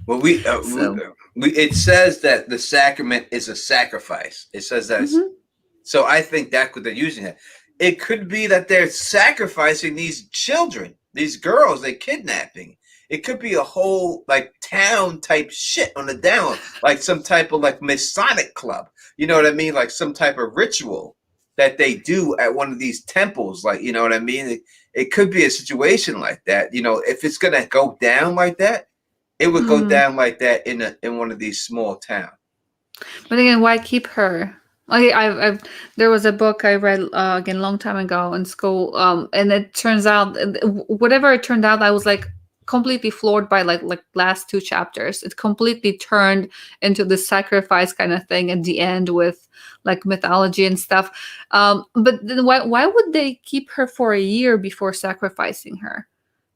Speaker 1: Well, it says that the sacrament is a sacrifice. It says that. So I think that's what they're using it. It could be that they're sacrificing these children, these girls, they're kidnapping. It could be a whole like town type shit on the down, like some type of like Masonic club. You know what I mean? Like some type of ritual that they do at one of these temples. Like, you know what I mean? It could be a situation like that. You know, if it's gonna go down like that, it would go down like that in one of these small towns.
Speaker 2: But again, why keep her? There was a book I read again a long time ago in school, and it turns out whatever it turned out, I was like completely floored by like last 2 chapters. It completely turned into the sacrifice kind of thing at the end with like mythology and stuff. But then why would they keep her for a year before sacrificing her?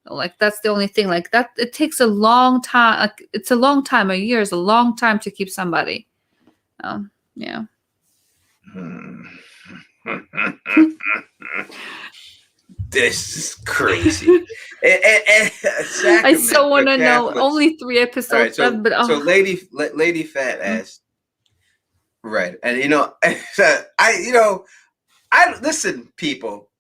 Speaker 2: Like that's the only thing. Like that, it takes a long time. Like, it's a long time. A year is a long time to keep somebody. Yeah.
Speaker 1: This is crazy. I
Speaker 2: so want to know. Only 3 episodes left, but
Speaker 1: so lady fat ass, right? And you know, I listen, people.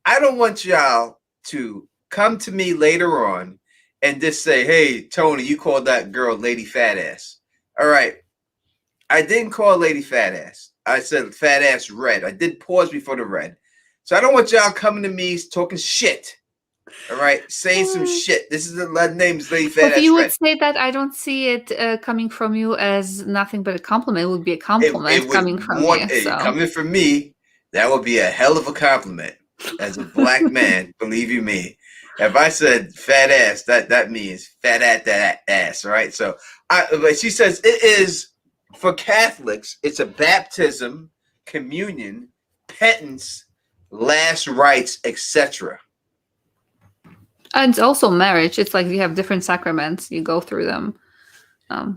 Speaker 1: I don't want y'all to come to me later on and just say, "Hey, Tony, you called that girl Lady Fat Ass." All right, I didn't call Lady Fat Ass. I said Fat Ass Red. I did pause before the red. So I don't want y'all coming to me talking shit. All right, saying some shit. This is the name is Lady Fat Ass Red.
Speaker 2: If you would say that, I don't see it coming from you as nothing but a compliment. It would be a compliment coming from you. So.
Speaker 1: Coming from me, that would be a hell of a compliment. As a black man, believe you me. If I said fat ass, that means fat at that ass, right? So, but she says it is for Catholics. It's a baptism, communion, penance, last rites, etc.
Speaker 2: And it's also marriage. It's like you have different sacraments. You go through them.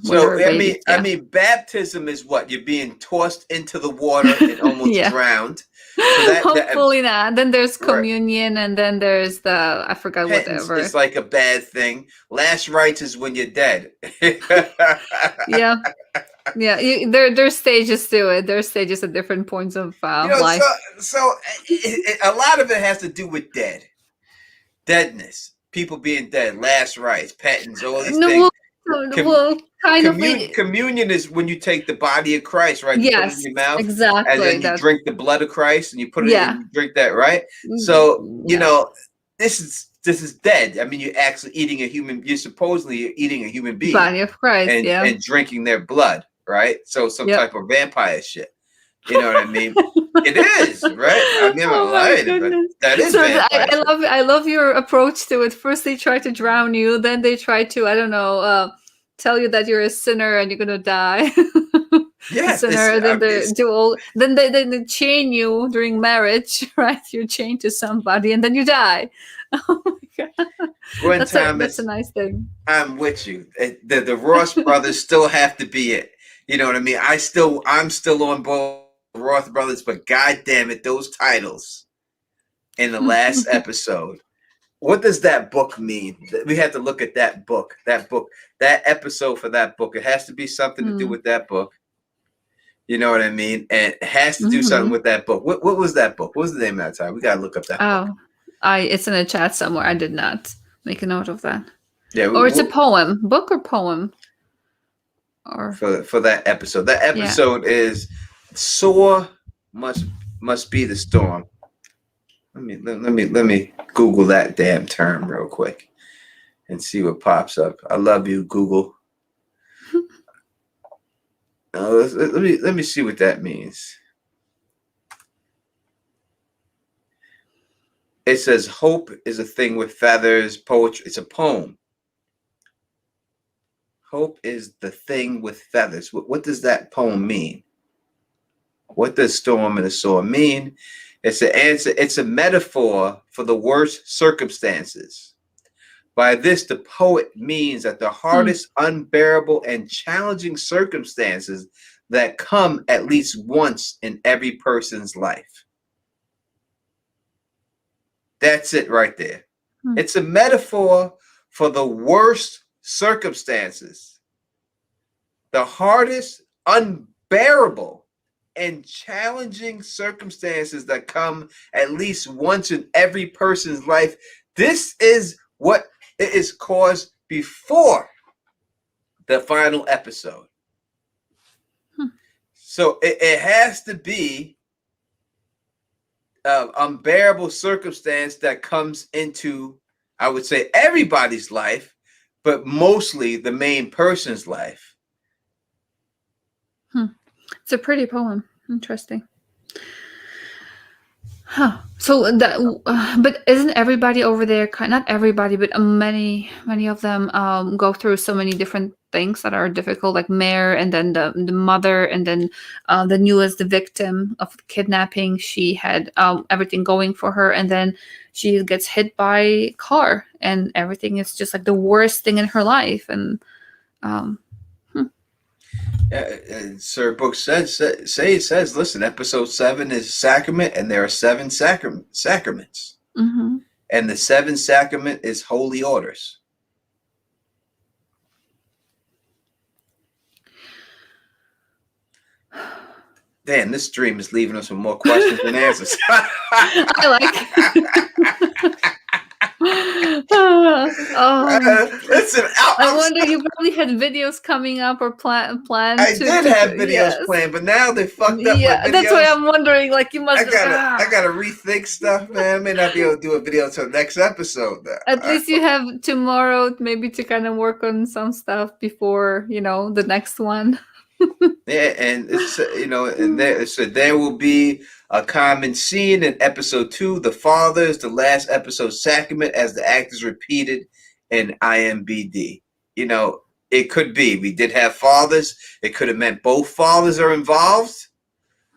Speaker 1: So I mean, baptism is what? You're being tossed into the water and almost drowned. So
Speaker 2: hopefully not. Then there's communion, and then there's the I forgot
Speaker 1: penance,
Speaker 2: whatever.
Speaker 1: It's like a bad thing. Last rites is when you're dead.
Speaker 2: Yeah. There's stages to it. There's stages at different points of life.
Speaker 1: So a lot of it has to do with deadness, people being dead, last rites, penance, all these things. Communion is when you take the body of Christ, right? You put it in your mouth,
Speaker 2: exactly.
Speaker 1: And then you drink the blood of Christ, and you put it in, you drink that, right? So you know, this is dead. I mean, you're actually eating a human. You're supposedly eating a human being,
Speaker 2: body of Christ,
Speaker 1: and drinking their blood, right? So some type of vampire shit. You know what I mean? It is, right? I mean, I'm lying, but that is. So
Speaker 2: I love your approach to it. First, they try to drown you, then they try to, I don't know, tell you that you're a sinner and you're gonna die.
Speaker 1: Yes,
Speaker 2: sinner. Then they chain you during marriage, right? You're chained to somebody, and then you die. Oh my god, that's a nice thing.
Speaker 1: I'm with you. The Ross brothers still have to be it. You know what I mean? I'm still on board with Roth Brothers, but God damn it, those titles in the last episode. What does that book mean? We have to look at that book, that episode for that book. It has to be something to do with that book. You know what I mean? And it has to do something with that book. What was that book? What was the name of that time? We got to look up that book.
Speaker 2: It's in the chat somewhere. I did not make a note of that.
Speaker 1: Yeah,
Speaker 2: or it's a poem. Book or poem? Or
Speaker 1: for that episode. That episode is Sore must be the storm. Let me Google that damn term real quick and see what pops up. I love you, Google. Let me see what that means. It says hope is a thing with feathers. Poetry. It's a poem. Hope is the thing with feathers. What does that poem mean? What does storm and a sore mean? It's an answer. It's a metaphor for the worst circumstances. By this, the poet means that the hardest, unbearable, and challenging circumstances that come at least once in every person's life. That's it right there. It's a metaphor for the worst circumstances, the hardest, unbearable, and challenging circumstances that come at least once in every person's life. This is what it is caused before the final episode. So it has to be unbearable circumstance that comes into, I would say, everybody's life, but mostly the main person's life.
Speaker 2: It's a pretty poem. Interesting. So that, but isn't everybody over there not everybody, but many of them go through so many different things that are difficult, like Mare, and then the mother, and then the newest, the victim of kidnapping. She had everything going for her, and then she gets hit by a car, and everything is just like the worst thing in her life. And
Speaker 1: Sir Book says, listen, episode 7 is Sacrament, and there are 7 sacraments. And the 7th sacrament is holy orders. Damn, this stream is leaving us with more questions than answers.
Speaker 2: I like it.
Speaker 1: Listen,
Speaker 2: I wonder, you probably had videos coming up or planned.
Speaker 1: I did have videos planned, but now they fucked up.
Speaker 2: Yeah, that's why I'm wondering. Like, you must.
Speaker 1: I gotta rethink stuff, man. I may not be able to do a video until next episode.
Speaker 2: At least you have tomorrow, maybe, to kind of work on some stuff before the next one.
Speaker 1: Yeah, and it's and there will be a common scene in episode 2. The father is the last episode Sacrament, as the actors repeated in IMBD. It could be. We did have fathers. It could have meant both fathers are involved,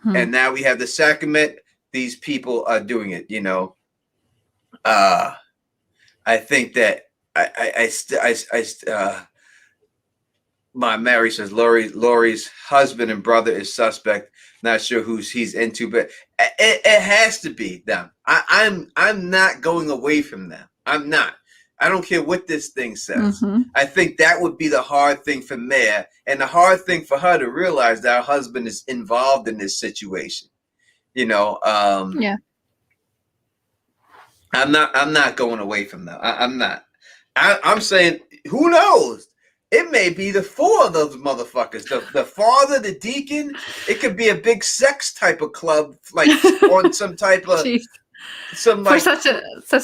Speaker 1: and now we have the Sacrament. These people are doing it. I think that my Mary says Lori's husband and brother is suspect. Not sure who he's into, but it has to be them. I'm not going away from them. I'm not. I don't care what this thing says. I think that would be the hard thing for Mare, and the hard thing for her to realize that her husband is involved in this situation. Yeah. I'm not going away from them. I'm not. I'm saying, who knows? It may be the 4 of those motherfuckers. The father, the deacon. It could be a big sex type of club, like on some type of
Speaker 2: for such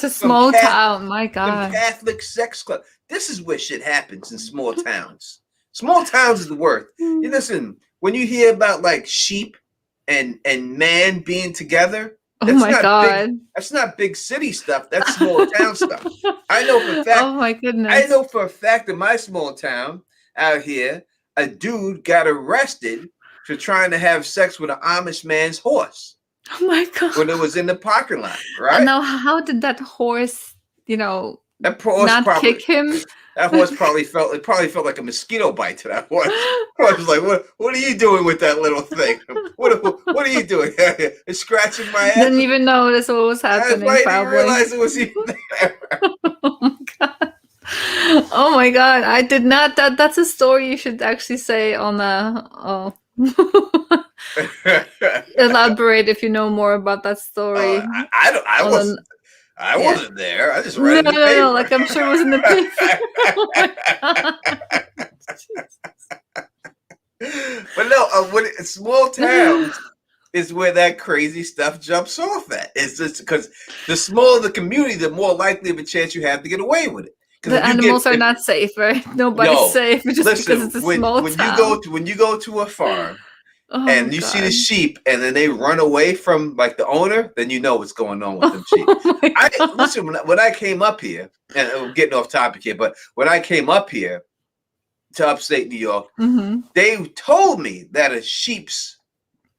Speaker 2: a small town. My God,
Speaker 1: some Catholic sex club. This is where shit happens in small towns. Small towns is the worst. You listen, when you hear about like sheep and man being together.
Speaker 2: Oh my God!
Speaker 1: That's not big city stuff. That's small town stuff. I know for a fact.
Speaker 2: Oh my goodness!
Speaker 1: I know for a fact in my small town out here, a dude got arrested for trying to have sex with an Amish man's horse.
Speaker 2: Oh my God!
Speaker 1: When it was in the parking lot, right?
Speaker 2: Now, how did that horse,
Speaker 1: That horse
Speaker 2: not
Speaker 1: probably
Speaker 2: kick him.
Speaker 1: That horse probably felt like a mosquito bite to that horse. I was like, what are you doing with that little thing? What are you doing? It's scratching my ass.
Speaker 2: Didn't even notice what was happening.
Speaker 1: I didn't realize it was even there.
Speaker 2: Oh my god. Oh my god. I did not that's a story you should actually say on elaborate if you know more about that story.
Speaker 1: I wasn't there. I just read it in the paper.
Speaker 2: No, like I'm sure it was in the
Speaker 1: paper. But no, small towns is where that crazy stuff jumps off at. It's just because the smaller the community, the more likely of a chance you have to get away with it.
Speaker 2: The animals are not safe, right? Nobody's safe just because it's a small town.
Speaker 1: When you go to a farm and you see the sheep and then they run away from like the owner, then you know what's going on with them sheep. Listen, when I came up here, and I'm getting off topic here, but when I came up here to upstate New York, they told me that a sheep's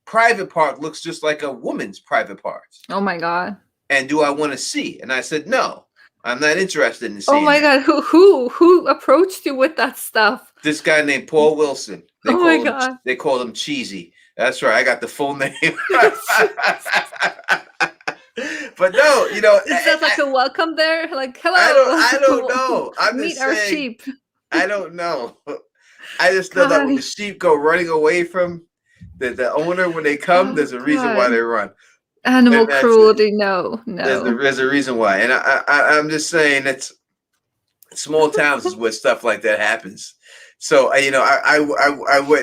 Speaker 1: private part looks just like a woman's private parts.
Speaker 2: Oh my god.
Speaker 1: And do I want to see? And I said, no, I'm not interested in seeing.
Speaker 2: Oh my god, who approached you with that stuff?
Speaker 1: This guy named Paul Wilson.
Speaker 2: God.
Speaker 1: They call him Cheesy. That's right. I got the full name. But no, is
Speaker 2: that like a welcome there? Like, hello.
Speaker 1: I don't know. I'm
Speaker 2: meet
Speaker 1: just
Speaker 2: our
Speaker 1: saying,
Speaker 2: sheep.
Speaker 1: I don't know. I just know that when the sheep go running away from the owner when they come, there's a reason why they run.
Speaker 2: Animal cruelty, no.
Speaker 1: There's a reason why, and I'm just saying that small towns is where stuff like that happens. So I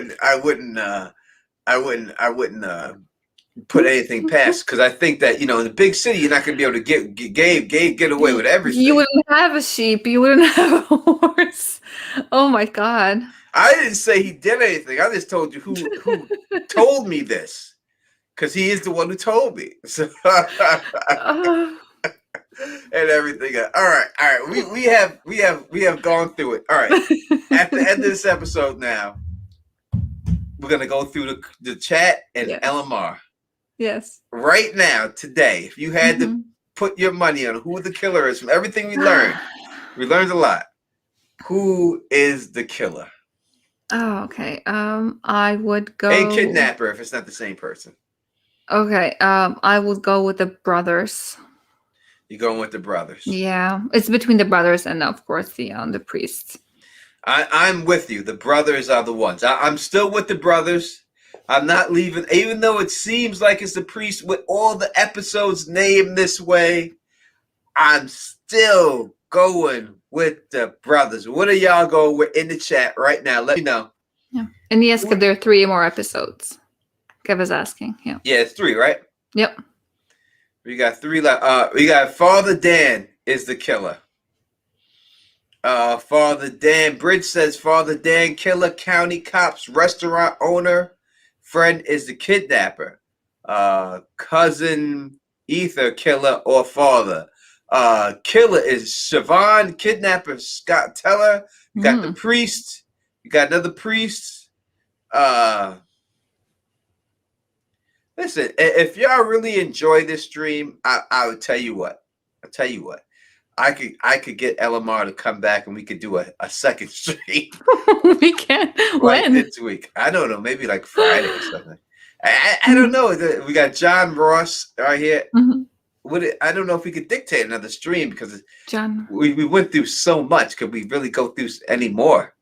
Speaker 1: wouldn't put anything past, because I think that in the big city you're not going to be able to get away with everything.
Speaker 2: You wouldn't have a sheep. You wouldn't have a horse. Oh my god!
Speaker 1: I didn't say he did anything. I just told you who told me this, because he is the one who told me. So and everything. All right. We have gone through it. All right. At the end of this episode now, we're gonna go through the chat and LMR.
Speaker 2: Yes.
Speaker 1: Right now, today, if you had to put your money on who the killer is from everything we learned a lot. Who is the killer?
Speaker 2: Oh, okay. I would go
Speaker 1: a kidnapper if it's not the same person.
Speaker 2: Okay. I would go with the brothers.
Speaker 1: You're going with the brothers.
Speaker 2: Yeah, it's between the brothers and of course the priests.
Speaker 1: I'm with you. The brothers are the ones. I'm still with the brothers. I'm not leaving, even though it seems like it's the priest with all the episodes named this way. I'm still going with the brothers. What are y'all going with in the chat right now? Let me know.
Speaker 2: Yeah, and yes, because there are 3 more episodes. Kev is asking. Yeah.
Speaker 1: Yeah, it's 3, right?
Speaker 2: Yep.
Speaker 1: We got 3 left. We got Father Dan is the killer. Father Dan Bridge says Father Dan killer, county cops, restaurant owner. Friend is the kidnapper. Cousin Ether killer or father. Killer is Siobhan, kidnapper Scott Teller. You got the priest. You got another priest. Listen, if y'all really enjoy this stream, I would tell you what. I could get LMR to come back and we could do a second stream.
Speaker 2: We can. When?
Speaker 1: This week. I don't know. Maybe like Friday or something. I don't know. We got John Ross right here. I don't know if we could dictate another stream because we went through so much. Could we really go through any more?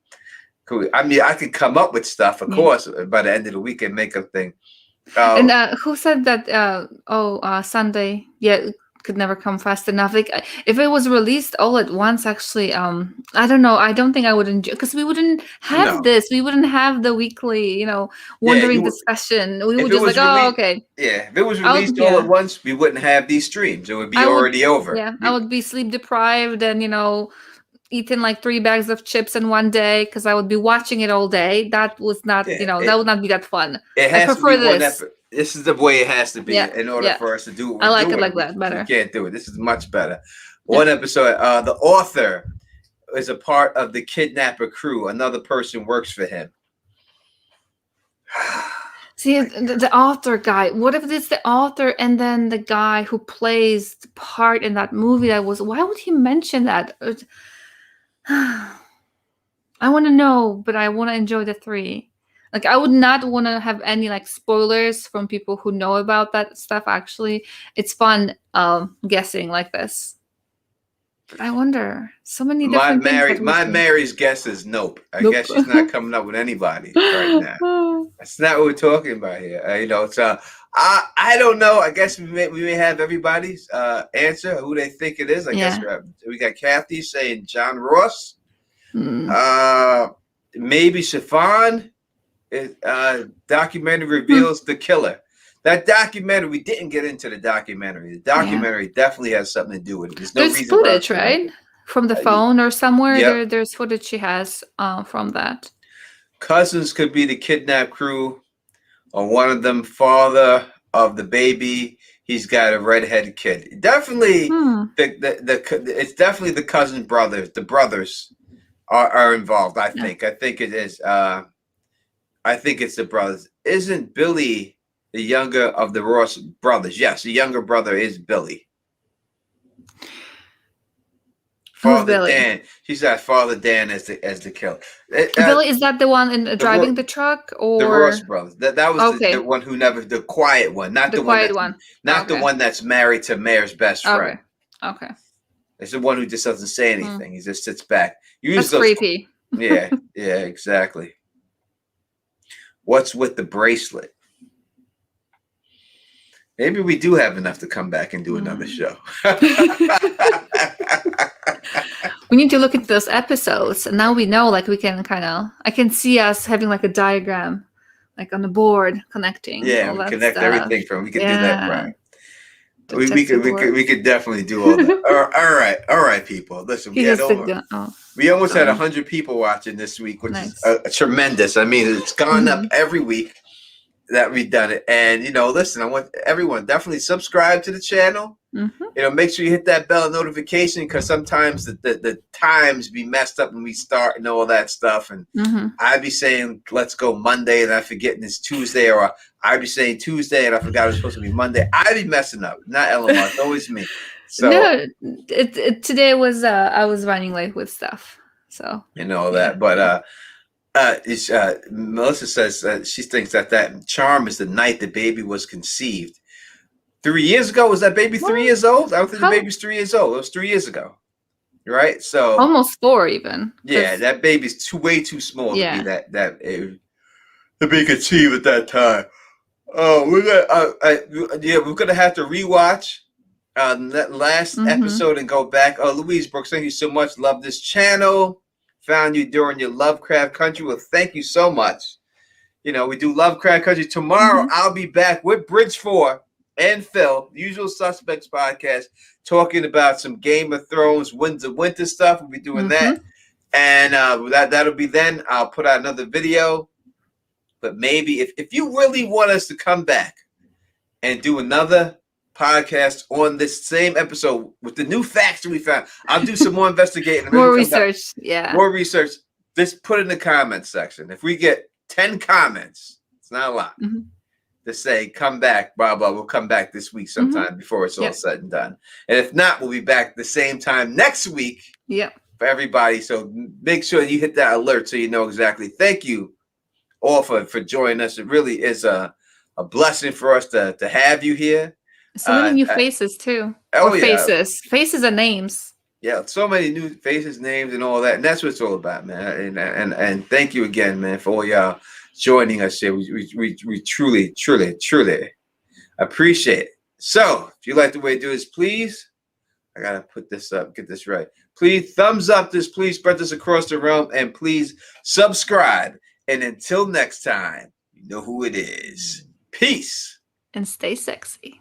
Speaker 1: I could come up with stuff, of course, by the end of the week and make a thing.
Speaker 2: And who said that? Sunday. Yeah, could never come fast enough. Like if it was released all at once, actually, I don't know. I don't think I would enjoy, because we wouldn't have this. We wouldn't have the weekly, wondering discussion. We would just okay.
Speaker 1: Yeah, if it was released all at once, we wouldn't have these streams. It would be already over.
Speaker 2: Yeah, I would be sleep deprived and eating like 3 bags of chips in one day because I would be watching it all day. That was not, that would not be that fun. I prefer this.
Speaker 1: This is the way it has to be in order for us to do it.
Speaker 2: I like it like that better.
Speaker 1: We can't do it. This is much better. One episode, the author is a part of the kidnapper crew. Another person works for him.
Speaker 2: See, the author guy. What if it's the author and then the guy who plays the part in that movie that was? Why would he mention that? I want to know, but I want to enjoy the 3. Like, I would not want to have any like spoilers from people who know about that stuff. Actually, it's fun guessing like this. But I wonder, so many different things.
Speaker 1: My Mary's guess is nope. I guess she's not coming up with anybody right now. That's not what we're talking about here. You know, it's I don't know. I guess we may have everybody's answer who they think it is. I guess we got Kathy saying John Ross. Maybe Stefan. Documentary reveals the killer. That documentary, we didn't get into the documentary. The documentary definitely has something to do with it.
Speaker 2: There's footage, right? From the phone or somewhere. There's footage she has from that.
Speaker 1: Cousins could be the kidnap crew, or one of them father of the baby. He's got a redheaded kid. Definitely, it's definitely the cousin brothers. The brothers are involved. I think it is. I think it's the brothers. Isn't Billy the younger of the Ross brothers? Yes, the younger brother is Billy. Father
Speaker 2: Billy?
Speaker 1: Dan. She's got Father Dan as the killer.
Speaker 2: Billy, is that the one in driving the truck, or
Speaker 1: the Ross brothers? That was the one who the quiet one, not the
Speaker 2: quiet one,
Speaker 1: not the one that's married to Mayor's best friend.
Speaker 2: Okay.
Speaker 1: It's the one who just doesn't say anything. He just sits back.
Speaker 2: That's creepy.
Speaker 1: Yeah, exactly. What's with the bracelet? Maybe we do have enough to come back and do another show.
Speaker 2: We need to look at those episodes, and now we know. Like, we can I can see us having like a diagram, like on the board, connecting.
Speaker 1: Yeah, we connect everything from. We can do that, right? We could definitely do all that. All right, people. Listen, we almost had 100 people watching this week, which is tremendous. I mean, it's gone up every week that we've done it. And, listen, I want everyone definitely subscribe to the channel. Make sure you hit that bell notification, because sometimes the times be messed up when we start and all that stuff. And I'd be saying, let's go Monday, and I forget it's Tuesday, or I'd be saying Tuesday and I forgot it was supposed to be Monday. I'd be messing up. Not Ellen, it's always me. So
Speaker 2: no, today was I was running late with stuff. So
Speaker 1: that. But Melissa says she thinks that charm is the night the baby was conceived. 3 years ago? Was that baby 3 years old? I don't think the baby's 3 years old. It was 3 years ago. Right? So
Speaker 2: almost 4 even.
Speaker 1: Yeah, that baby's way too small to be that to be conceived at that time. Oh, we're gonna have to rewatch that last episode and go back. Oh, Louise Brooks, thank you so much. Love this channel. Found you during your Lovecraft Country. Well, thank you so much. We do Lovecraft Country. Tomorrow I'll be back with Bridge 4 and Phil, Usual Suspects podcast, talking about some Game of Thrones Winds of Winter stuff. We'll be doing that. And that'll be then. I'll put out another video. But maybe if you really want us to come back and do another podcast on this same episode with the new facts that we found, I'll do some more investigating.
Speaker 2: More research.
Speaker 1: More research. Just put in the comments section. If we get 10 comments, it's not a lot, to say, come back, blah, blah, we'll come back this week sometime before it's all said and done. And if not, we'll be back the same time next week for everybody. So make sure you hit that alert so you know exactly. Thank you all for joining us. It really is a blessing for us to have you here.
Speaker 2: So many new faces too. Faces and names.
Speaker 1: Yeah, so many new faces, names, and all that. And that's what it's all about, man. And thank you again, man, for all y'all joining us here. We truly appreciate it. So if you like the way to do this, please, I gotta put this up, get this right. Please thumbs up this, please spread this across the realm, and please subscribe. And until next time, you know who it is. Peace.
Speaker 2: And stay sexy.